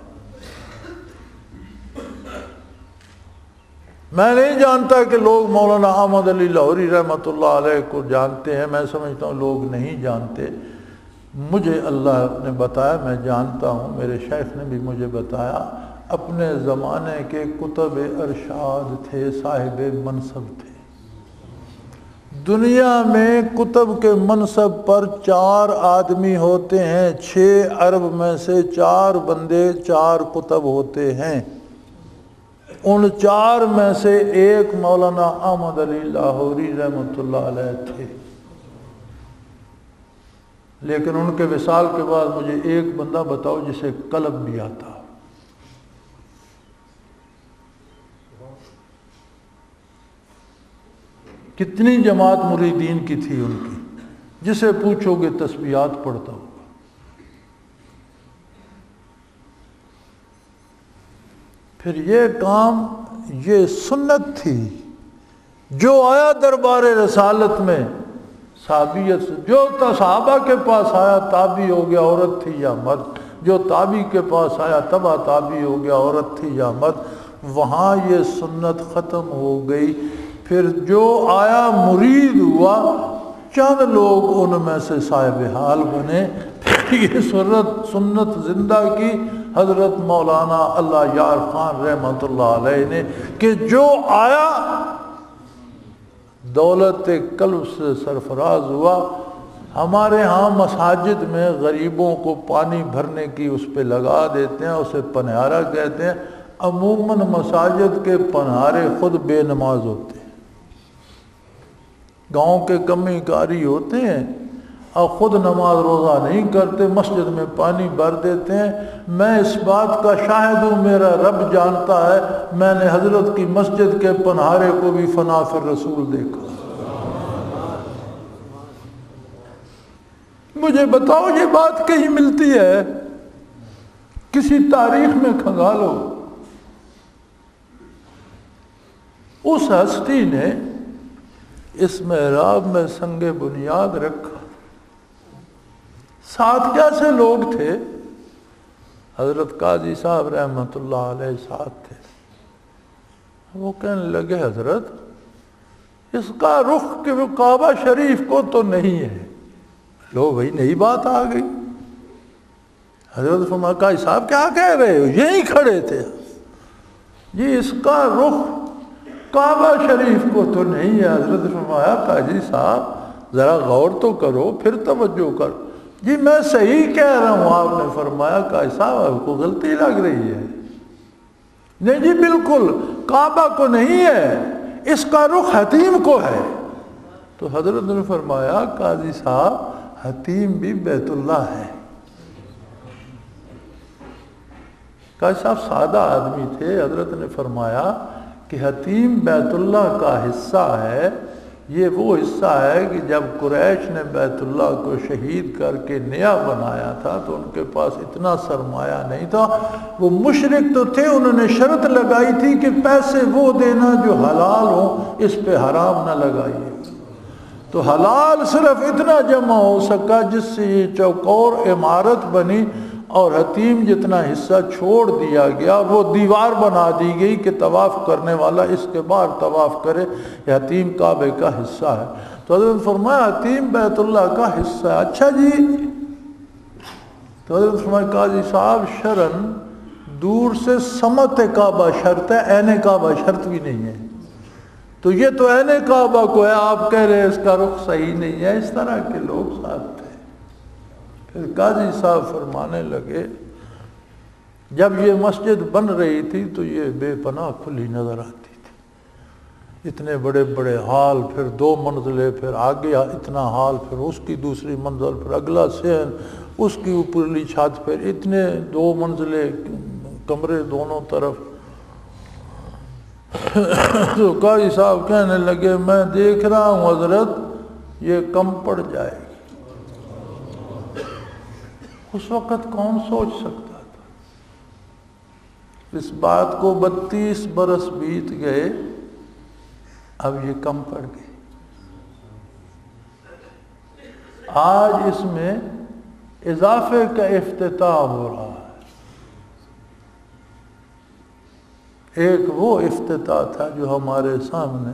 میں نہیں جانتا کہ لوگ مولانا احمد علی لاہوری رحمۃ اللہ علیہ کو جانتے ہیں، میں سمجھتا ہوں لوگ نہیں جانتے۔ مجھے اللہ نے بتایا، میں جانتا ہوں، میرے شیخ نے بھی مجھے بتایا، اپنے زمانے کے کتب ارشاد تھے، صاحب منصب تھے۔ دنیا میں کتب کے منصب پر 4 آدمی ہوتے ہیں، 6 ارب میں سے 4 بندے 4 کتب ہوتے ہیں۔ ان 4 میں سے ایک مولانا احمد علی لاہوری رحمۃ اللہ علیہ تھے، لیکن ان کے وصال کے بعد مجھے ایک بندہ بتاؤ جسے قلم بھی آتا۔ کتنی جماعت مریدین کی تھی ان کی، جسے پوچھو گے تسبیحات پڑھتا ہوگا۔ پھر یہ کام، یہ سنت تھی، جو آیا دربار رسالت میں صحابیت سے، جو صحابہ کے پاس آیا تابعی ہو گیا، عورت تھی یا مرد، جو تابعی کے پاس آیا تبع تابعی ہو گیا، عورت تھی یا مرد، وہاں یہ سنت ختم ہو گئی۔ پھر جو آیا مرید ہوا، چند لوگ ان میں سے صاحب حال بنے، پھر یہ سنت زندہ کی حضرت مولانا اللہ یار خان رحمۃ اللہ علیہ نے، کہ جو آیا دولت قلب سے سرفراز ہوا۔ ہمارے ہاں مساجد میں غریبوں کو پانی بھرنے کی اس پہ لگا دیتے ہیں، اسے پنہارا کہتے ہیں۔ عموماً مساجد کے پنہارے خود بے نماز ہوتے ہیں، گاؤں کے کمی کاری ہوتے ہیں اور خود نماز روزہ نہیں کرتے، مسجد میں پانی بھر دیتے ہیں۔ میں اس بات کا شاہد ہوں، میرا رب جانتا ہے، میں نے حضرت کی مسجد کے پنہارے کو بھی فنا فی الرسول دیکھا۔ مجھے بتاؤ یہ بات کہیں ملتی ہے؟ کسی تاریخ میں کھنگالو۔ اس ہستی نے اس محراب میں سنگ بنیاد رکھا۔ ساتھ کیسے لوگ تھے؟ حضرت قاضی صاحب رحمۃ اللہ علیہ ساتھ تھے۔ وہ کہنے لگے حضرت اس کا رخ کہ وہ کعبہ شریف کو تو نہیں ہے۔ لو بھائی نئی بات آ گئی۔ حضرت فرمایا قاضی صاحب کیا کہہ رہے ہو؟ یہیں کھڑے تھے جی، اس کا رخ کعبہ شریف کو تو نہیں ہے۔ حضرت فرمایا قاضی صاحب ذرا غور تو کرو، پھر توجہ کرو۔ جی میں صحیح کہہ رہا ہوں۔ آپ نے فرمایا قاضی صاحب آپ کو غلطی لگ رہی ہے۔ نہیں جی بالکل کعبہ کو نہیں ہے، اس کا رخ حتیم کو ہے۔ تو حضرت نے فرمایا قاضی صاحب حتیم بھی بیت اللہ ہے۔ قاضی صاحب سادہ آدمی تھے۔ حضرت نے فرمایا کہ حتیم بیت اللہ کا حصہ ہے۔ یہ وہ حصہ ہے کہ جب قریش نے بیت اللہ کو شہید کر کے نیا بنایا تھا تو ان کے پاس اتنا سرمایہ نہیں تھا۔ وہ مشرک تو تھے، انہوں نے شرط لگائی تھی کہ پیسے وہ دینا جو حلال ہوں، اس پہ حرام نہ لگائیے۔ تو حلال صرف اتنا جمع ہو سکا جس سے یہ چوکور عمارت بنی، اور حتیم جتنا حصہ چھوڑ دیا گیا وہ دیوار بنا دی گئی کہ طواف کرنے والا اس کے بعد طواف کرے۔ یہ حتیم کعبے کا حصہ ہے۔ تو حضرت فرمایا حتیم بیت اللہ کا حصہ ہے۔ اچھا جی، تو حضرت فرمایا قاضی صاحب شرن دور سے سمت کعبہ شرط ہے، عین کعبہ شرط بھی نہیں ہے۔ تو یہ تو عین کعبہ کو ہے، آپ کہہ رہے ہیں اس کا رخ صحیح نہیں ہے۔ اس طرح کے لوگ ساتھ تھے۔ پھر قاضی صاحب فرمانے لگے جب یہ مسجد بن رہی تھی تو یہ بے پناہ کھلی نظر آتی تھی۔ اتنے بڑے بڑے ہال، پھر 2 منزلیں، پھر آگے اتنا ہال، پھر اس کی دوسری منزل، پھر اگلا صحن، اس کی اوپرلی چھت، پھر اتنے 2 منزلیں کمرے دونوں طرف۔ تو قاضی صاحب کہنے لگے میں دیکھ رہا ہوں حضرت یہ کم پڑ جائے گی۔ اس وقت کون سوچ سکتا تھا؟ اس بات کو 32 برس بیت گئے، اب یہ کم پڑ گئی۔ آج اس میں اضافے کا افتتاح ہو رہا ہے۔ ایک وہ افتتاح تھا جو ہمارے سامنے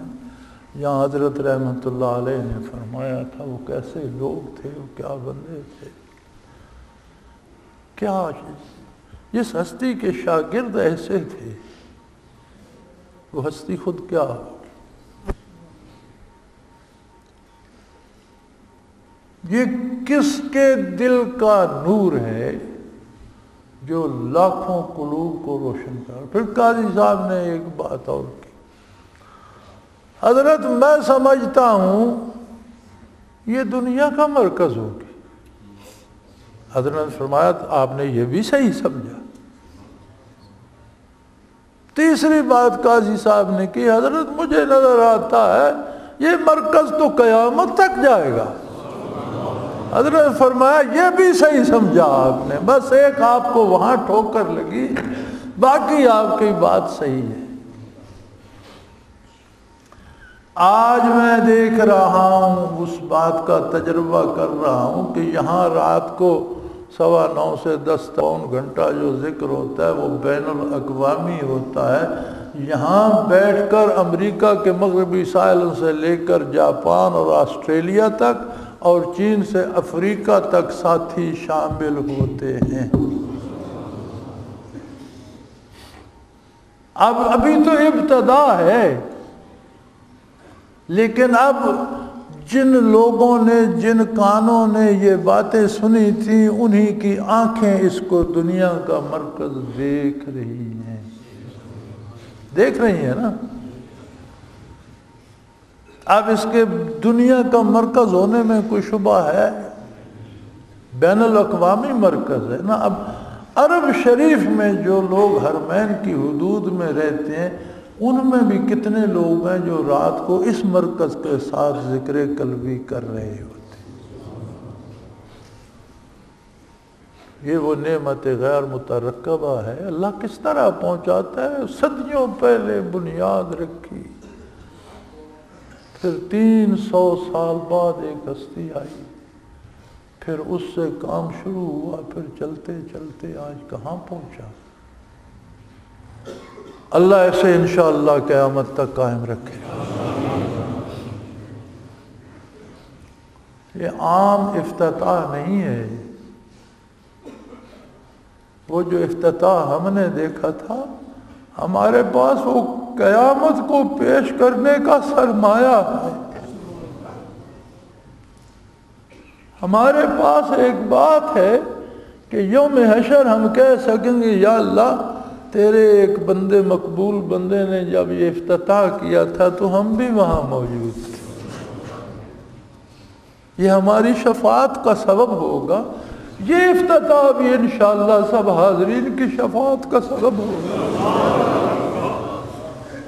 یہاں حضرت رحمۃ اللہ علیہ نے فرمایا تھا۔ وہ کیسے لوگ تھے، وہ کیا بندے تھے، کیا جس ہستی کے شاگرد ایسے تھے وہ ہستی خود کیا ہو۔ یہ کس کے دل کا نور ہے جو لاکھوں قلوب کو روشن کر۔ پھر قاضی صاحب نے ایک بات اور کی، حضرت میں سمجھتا ہوں یہ دنیا کا مرکز ہوگی۔ حضرت نے فرمایا آپ نے یہ بھی صحیح سمجھا۔ تیسری بات قاضی صاحب نے کی، حضرت مجھے نظر آتا ہے یہ مرکز تو قیامت تک جائے گا۔ حضرت نے فرمایا یہ بھی صحیح سمجھا آپ نے، بس ایک آپ کو وہاں ٹھوکر لگی، باقی آپ کی بات صحیح ہے۔ آج میں دیکھ رہا ہوں، اس بات کا تجربہ کر رہا ہوں کہ یہاں رات کو 9:15 سے 10 پون گھنٹہ جو ذکر ہوتا ہے وہ بین الاقوامی ہوتا ہے۔ یہاں بیٹھ کر امریکہ کے مغربی ساحل سے لے کر جاپان اور آسٹریلیا تک اور چین سے افریقہ تک ساتھی شامل ہوتے ہیں۔ ابھی تو ابتدا ہے، لیکن اب جن لوگوں نے، جن کانوں نے یہ باتیں سنی تھیں، انہی کی آنکھیں اس کو دنیا کا مرکز دیکھ رہی ہیں۔ دیکھ رہی ہیں نا؟ اب اس کے دنیا کا مرکز ہونے میں کوئی شبہ ہے؟ بین الاقوامی مرکز ہے نا۔ اب عرب شریف میں جو لوگ حرمین کی حدود میں رہتے ہیں ان میں بھی کتنے لوگ ہیں جو رات کو اس مرکز کے ساتھ ذکر قلبی کر رہے ہوتے ہیں۔ یہ وہ نعمت غیر مترکبہ ہے، اللہ کس طرح پہنچاتا ہے؟ صدیوں پہلے بنیاد رکھی، پھر 300 سال بعد ایک ہستی آئی، پھر اس سے کام شروع ہوا، پھر چلتے چلتے آج کہاں پہنچا۔ اللہ ایسے انشاءاللہ قیامت تک قائم رکھے۔ یہ عام افتتاح نہیں ہے، وہ جو افتتاح ہم نے دیکھا تھا، ہمارے پاس وہ قیامت کو پیش کرنے کا سرمایہ ہے۔ ہمارے پاس ایک بات ہے کہ یوم حشر ہم کہہ سکیں گے یا اللہ تیرے ایک بندے مقبول بندے نے جب یہ افتتاح کیا تھا تو ہم بھی وہاں موجود تھے۔ یہ ہماری شفاعت کا سبب ہوگا، یہ افتتاح بھی انشاءاللہ سب حاضرین کی شفاعت کا سبب ہوگا۔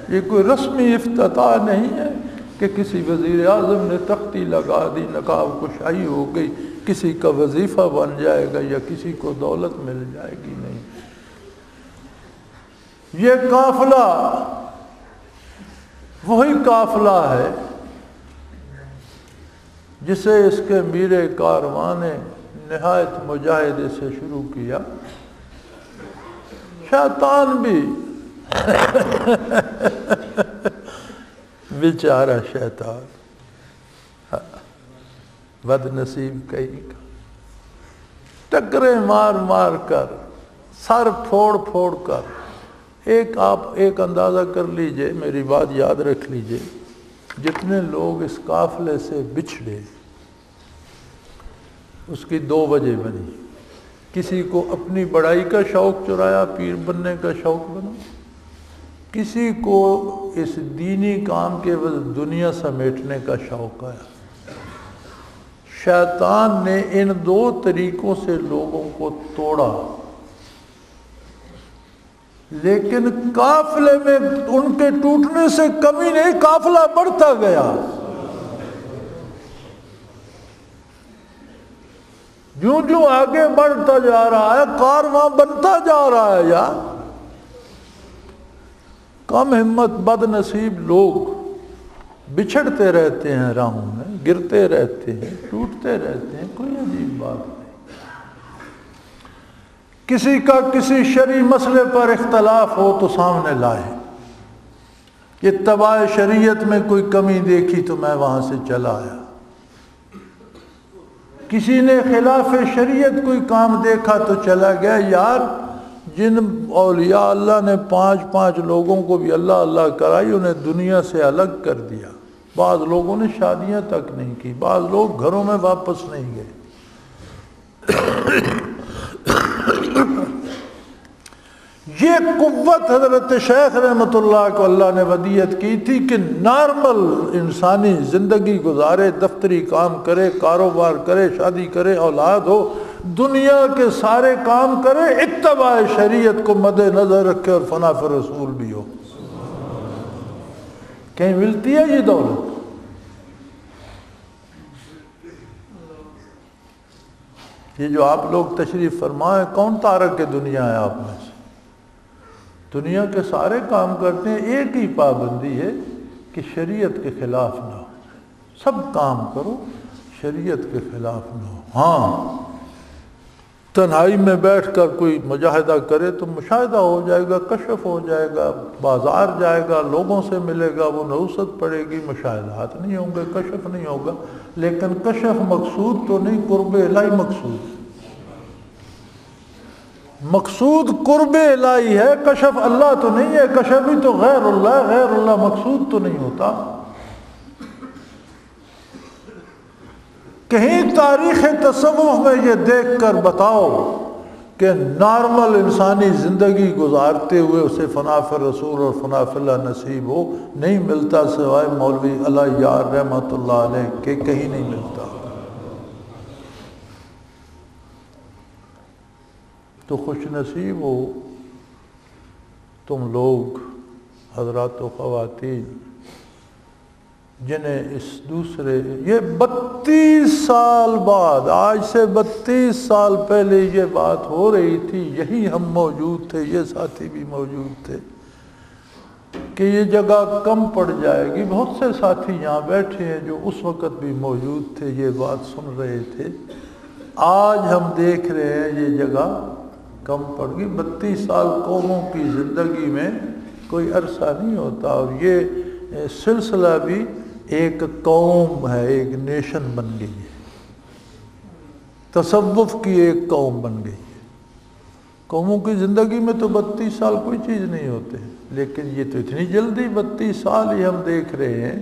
یہ کوئی رسمی افتتاح نہیں ہے کہ کسی وزیر اعظم نے تختی لگا دی، نقاب کشائی ہو گئی، کسی کا وظیفہ بن جائے گا یا کسی کو دولت مل جائے گی، نہیں۔ یہ قافلہ وہی قافلہ ہے جسے اس کے میر کارواں نے نہایت مجاہدے سے شروع کیا۔ شیطان بھی بیچارہ شیطان بد نصیب کہیں کا، ٹکرے مار مار کر، سر پھوڑ پھوڑ کر، آپ ایک اندازہ کر لیجئے، میری بات یاد رکھ لیجئے، جتنے لوگ اس قافلے سے بچھڑے اس کی 2 وجہ بنی۔ کسی کو اپنی بڑائی کا شوق چرایا، پیر بننے کا شوق بنا، کسی کو اس دینی کام کے وقت دنیا سمیٹنے کا شوق آیا۔ شیطان نے ان 2 طریقوں سے لوگوں کو توڑا، لیکن قافلے میں ان کے ٹوٹنے سے کمی نہیں، قافلہ بڑھتا گیا۔ جو جو آگے بڑھتا جا رہا ہے کارواں بنتا جا رہا ہے۔ یار کم ہمت بد نصیب لوگ بچھڑتے رہتے ہیں، راہوں میں گرتے رہتے ہیں، ٹوٹتے رہتے ہیں، کوئی عجیب بات نہیں۔ کسی کا کسی شرعی مسئلے پر اختلاف ہو تو سامنے لائے، اتباع شریعت میں کوئی کمی دیکھی تو میں وہاں سے چلا آیا۔ کسی نے خلاف شریعت کوئی کام دیکھا تو چلا گیا۔ یار جن اولیاء اللہ نے 5 لوگوں کو بھی اللہ اللہ کرائی، انہیں دنیا سے الگ کر دیا۔ بعض لوگوں نے شادیاں تک نہیں کی، بعض لوگ گھروں میں واپس نہیں گئے۔ یہ قوت حضرت شیخ رحمۃ اللہ کو اللہ نے ودیعت کی تھی کہ نارمل انسانی زندگی گزارے، دفتری کام کرے، کاروبار کرے، شادی کرے، اولاد ہو، دنیا کے سارے کام کرے، اتباع شریعت کو مد نظر رکھے اور فنا فی رسول بھی ہو۔ کہیں ملتی ہے یہ دولت؟ یہ جو آپ لوگ تشریف فرمائے، کون تارک کے دنیا ہے آپ میں سے؟ دنیا کے سارے کام کرتے ہیں، ایک ہی پابندی ہے کہ شریعت کے خلاف نہ ہو۔ سب کام کرو، شریعت کے خلاف نہ ہو۔ ہاں تنہائی میں بیٹھ کر کوئی مجاہدہ کرے تو مشاہدہ ہو جائے گا، کشف ہو جائے گا، بازار جائے گا، لوگوں سے ملے گا، وہ نحوست پڑے گی، مشاہدات نہیں ہوں گے، کشف نہیں ہوگا۔ لیکن کشف مقصود تو نہیں، قرب الہی مقصود۔ مقصود قرب الہی ہے، کشف اللہ تو نہیں ہے۔ کشف بھی تو غیر اللہ مقصود تو نہیں ہوتا۔ کہیں تاریخ تصوف میں یہ دیکھ کر بتاؤ کہ نارمل انسانی زندگی گزارتے ہوئے اسے فنا فی رسول اور فنا فی اللہ نصیب ہو؟ نہیں ملتا، سوائے مولوی اللہ یار رحمۃ اللہ علیہ کے، کہیں نہیں ملتا۔ تو خوش نصیب ہو تم لوگ حضرات و خواتین جنہیں اس دوسرے، یہ 32 سال بعد، آج سے 32 سال پہلے یہ بات ہو رہی تھی، یہی ہم موجود تھے، یہ ساتھی بھی موجود تھے۔ کہ یہ جگہ کم پڑ جائے گی. بہت سے ساتھی یہاں بیٹھے ہیں جو اس وقت بھی موجود تھے، یہ بات سن رہے تھے. آج ہم دیکھ رہے ہیں یہ جگہ کم پڑ گئی. 32 سال قوموں کی زندگی میں کوئی عرصہ نہیں ہوتا، اور یہ سلسلہ بھی ایک قوم ہے، ایک نیشن بن گئی ہے، تصوف کی ایک قوم بن گئی ہے. قوموں کی زندگی میں تو 32 سال کوئی چیز نہیں ہوتے، لیکن یہ تو اتنی جلدی 32 سال ہی ہم دیکھ رہے ہیں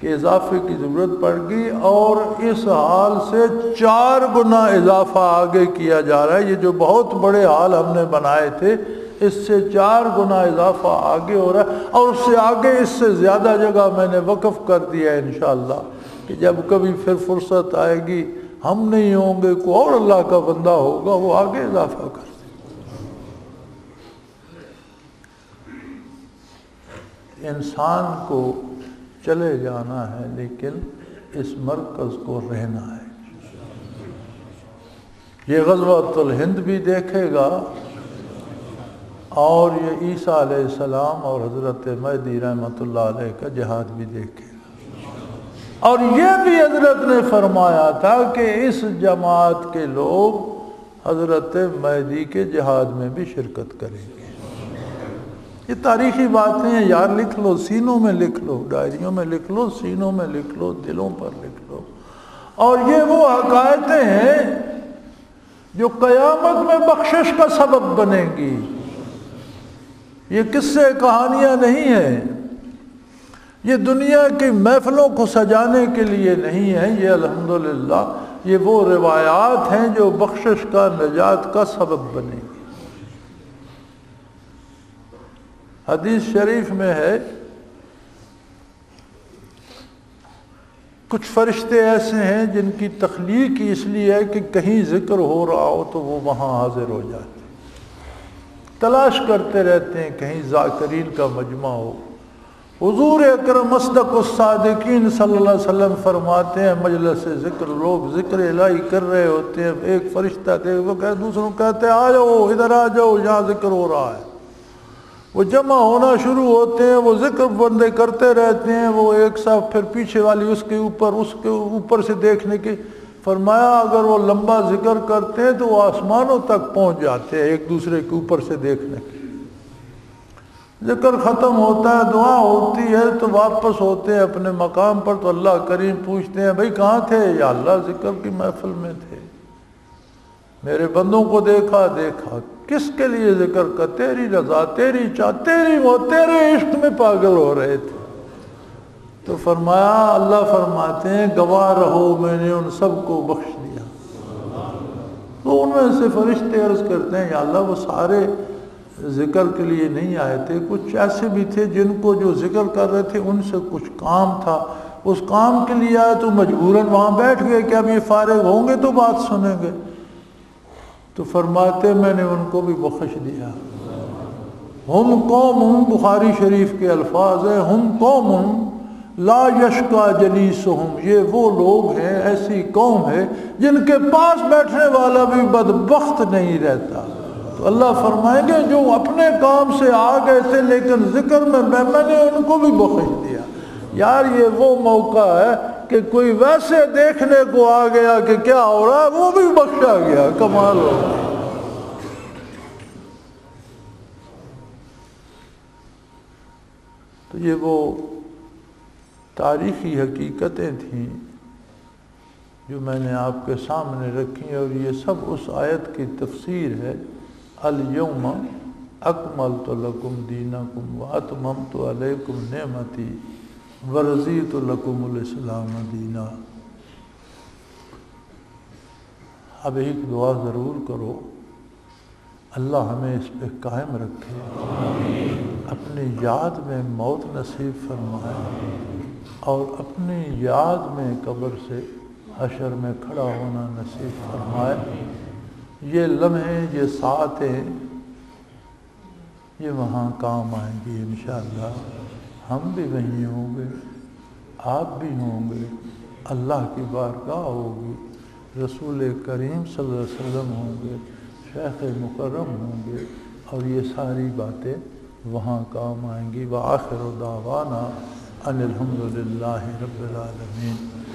کہ اضافے کی ضرورت پڑ گئی، اور اس حال سے 4 گنا اضافہ آگے کیا جا رہا ہے. یہ جو بہت بڑے حال ہم نے بنائے تھے، اس سے 4 گنا اضافہ آگے ہو رہا ہے، اور اس سے آگے اس سے زیادہ جگہ میں نے وقف کر دیا ہے انشاءاللہ، کہ جب کبھی پھر فرصت آئے گی، ہم نہیں ہوں گے، کوئی اور اللہ کا بندہ ہوگا، وہ آگے اضافہ کر دے. انسان کو چلے جانا ہے، لیکن اس مرکز کو رہنا ہے. یہ غزوۃ الہند بھی دیکھے گا، اور یہ عیسیٰ علیہ السلام اور حضرت مہدی رحمۃ اللہ علیہ کا جہاد بھی دیکھے گا. اور یہ بھی حضرت نے فرمایا تھا کہ اس جماعت کے لوگ حضرت مہدی کے جہاد میں بھی شرکت کریں گے. یہ تاریخی باتیں ہیں یار، لکھ لو، سینوں میں لکھ لو، ڈائریوں میں لکھ لو، سینوں میں لکھ لو، دلوں پر لکھ لو. اور یہ وہ حقائقیں ہیں جو قیامت میں بخشش کا سبب بنیں گی. یہ قصے کہانیاں نہیں ہیں، یہ دنیا کی محفلوں کو سجانے کے لیے نہیں ہیں. یہ الحمدللہ یہ وہ روایات ہیں جو بخشش کا، نجات کا سبب بنیں گی. حدیث شریف میں ہے کچھ فرشتے ایسے ہیں جن کی تخلیق اس لیے ہے کہ کہیں ذکر ہو رہا ہو تو وہ وہاں حاضر ہو جاتے ہیں، تلاش کرتے رہتے ہیں کہیں ذاکرین کا مجمع ہو. حضور اکرم اصدق الصادقین صلی اللہ علیہ وسلم فرماتے ہیں مجلس ذکر، لوگ ذکر الہی کر رہے ہوتے ہیں، ایک فرشتہ کہ وہ دوسروں کہتے ہیں آ جاؤ، ادھر آ جاؤ، یہاں ذکر ہو رہا ہے. وہ جمع ہونا شروع ہوتے ہیں، وہ ذکر بندے کرتے رہتے ہیں، وہ ایک صف پھر پیچھے والی اس کے اوپر سے دیکھنے کی. فرمایا اگر وہ لمبا ذکر کرتے ہیں تو وہ آسمانوں تک پہنچ جاتے ہیں ایک دوسرے کے اوپر سے دیکھنے کی. ذکر ختم ہوتا ہے، دعا ہوتی ہے تو واپس ہوتے ہیں اپنے مقام پر، تو اللہ کریم پوچھتے ہیں بھائی کہاں تھے؟ یا اللہ ذکر کی محفل میں تھے، میرے بندوں کو دیکھا. کس کے لیے ذکر کا؟ تیری رضا، تیری چاہ، تیری وہ، تیرے عشق میں پاگل ہو رہے تھے. تو فرمایا، اللہ فرماتے ہیں گواہ رہو میں نے ان سب کو بخش دیا. تو ان میں سے فرشتے عرض کرتے ہیں یا اللہ وہ سارے ذکر کے لیے نہیں آئے تھے، کچھ ایسے بھی تھے جن کو جو ذکر کر رہے تھے ان سے کچھ کام تھا، اس کام کے لیے آئے تو مجبوراً وہاں بیٹھ گئے کہ اب یہ فارغ ہوں گے تو بات سنیں گے. تو فرماتے میں نے ان کو بھی بخش دیا. ہم قوم، بخاری شریف کے الفاظ ہیں، ہم قوم لا یشقا جلیسہم، یہ وہ لوگ ہیں، ایسی قوم ہے جن کے پاس بیٹھنے والا بھی بدبخت نہیں رہتا. تو اللہ فرمائیں گے جو اپنے کام سے آ گئے تھے لیکن ذکر میں نے ان کو بھی بخش دیا. یار یہ وہ موقع ہے کہ کوئی ویسے دیکھنے کو آ گیا کہ کیا ہو رہا ہے، وہ بھی بخشا گیا. کمال ہو گیا. تو یہ وہ تاریخی حقیقتیں تھیں جو میں نے آپ کے سامنے رکھی، اور یہ سب اس آیت کی تفسیر ہے. الیوم اکملت لکم دینکم واتممت علیکم نعمتی ورضیت لکم الاسلام دینا. اب ایک دعا ضرور کرو، اللہ ہمیں اس پہ قائم رکھے، اپنی یاد میں موت نصیب فرمائے، اور اپنی یاد میں قبر سے حشر میں کھڑا ہونا نصیب فرمائے. یہ لمحے، یہ ساعتیں، یہ وہاں کام آئیں گی انشاءاللہ. ہم بھی وہیں ہوں گے، آپ بھی ہوں گے، اللہ کی بارگاہ ہوگی، رسول کریم صلی اللہ علیہ وسلم ہوں گے، شیخ مکرم ہوں گے، اور یہ ساری باتیں وہاں کام آئیں گی۔ وآخر دعوانا ان الحمد للہ رب العالمین۔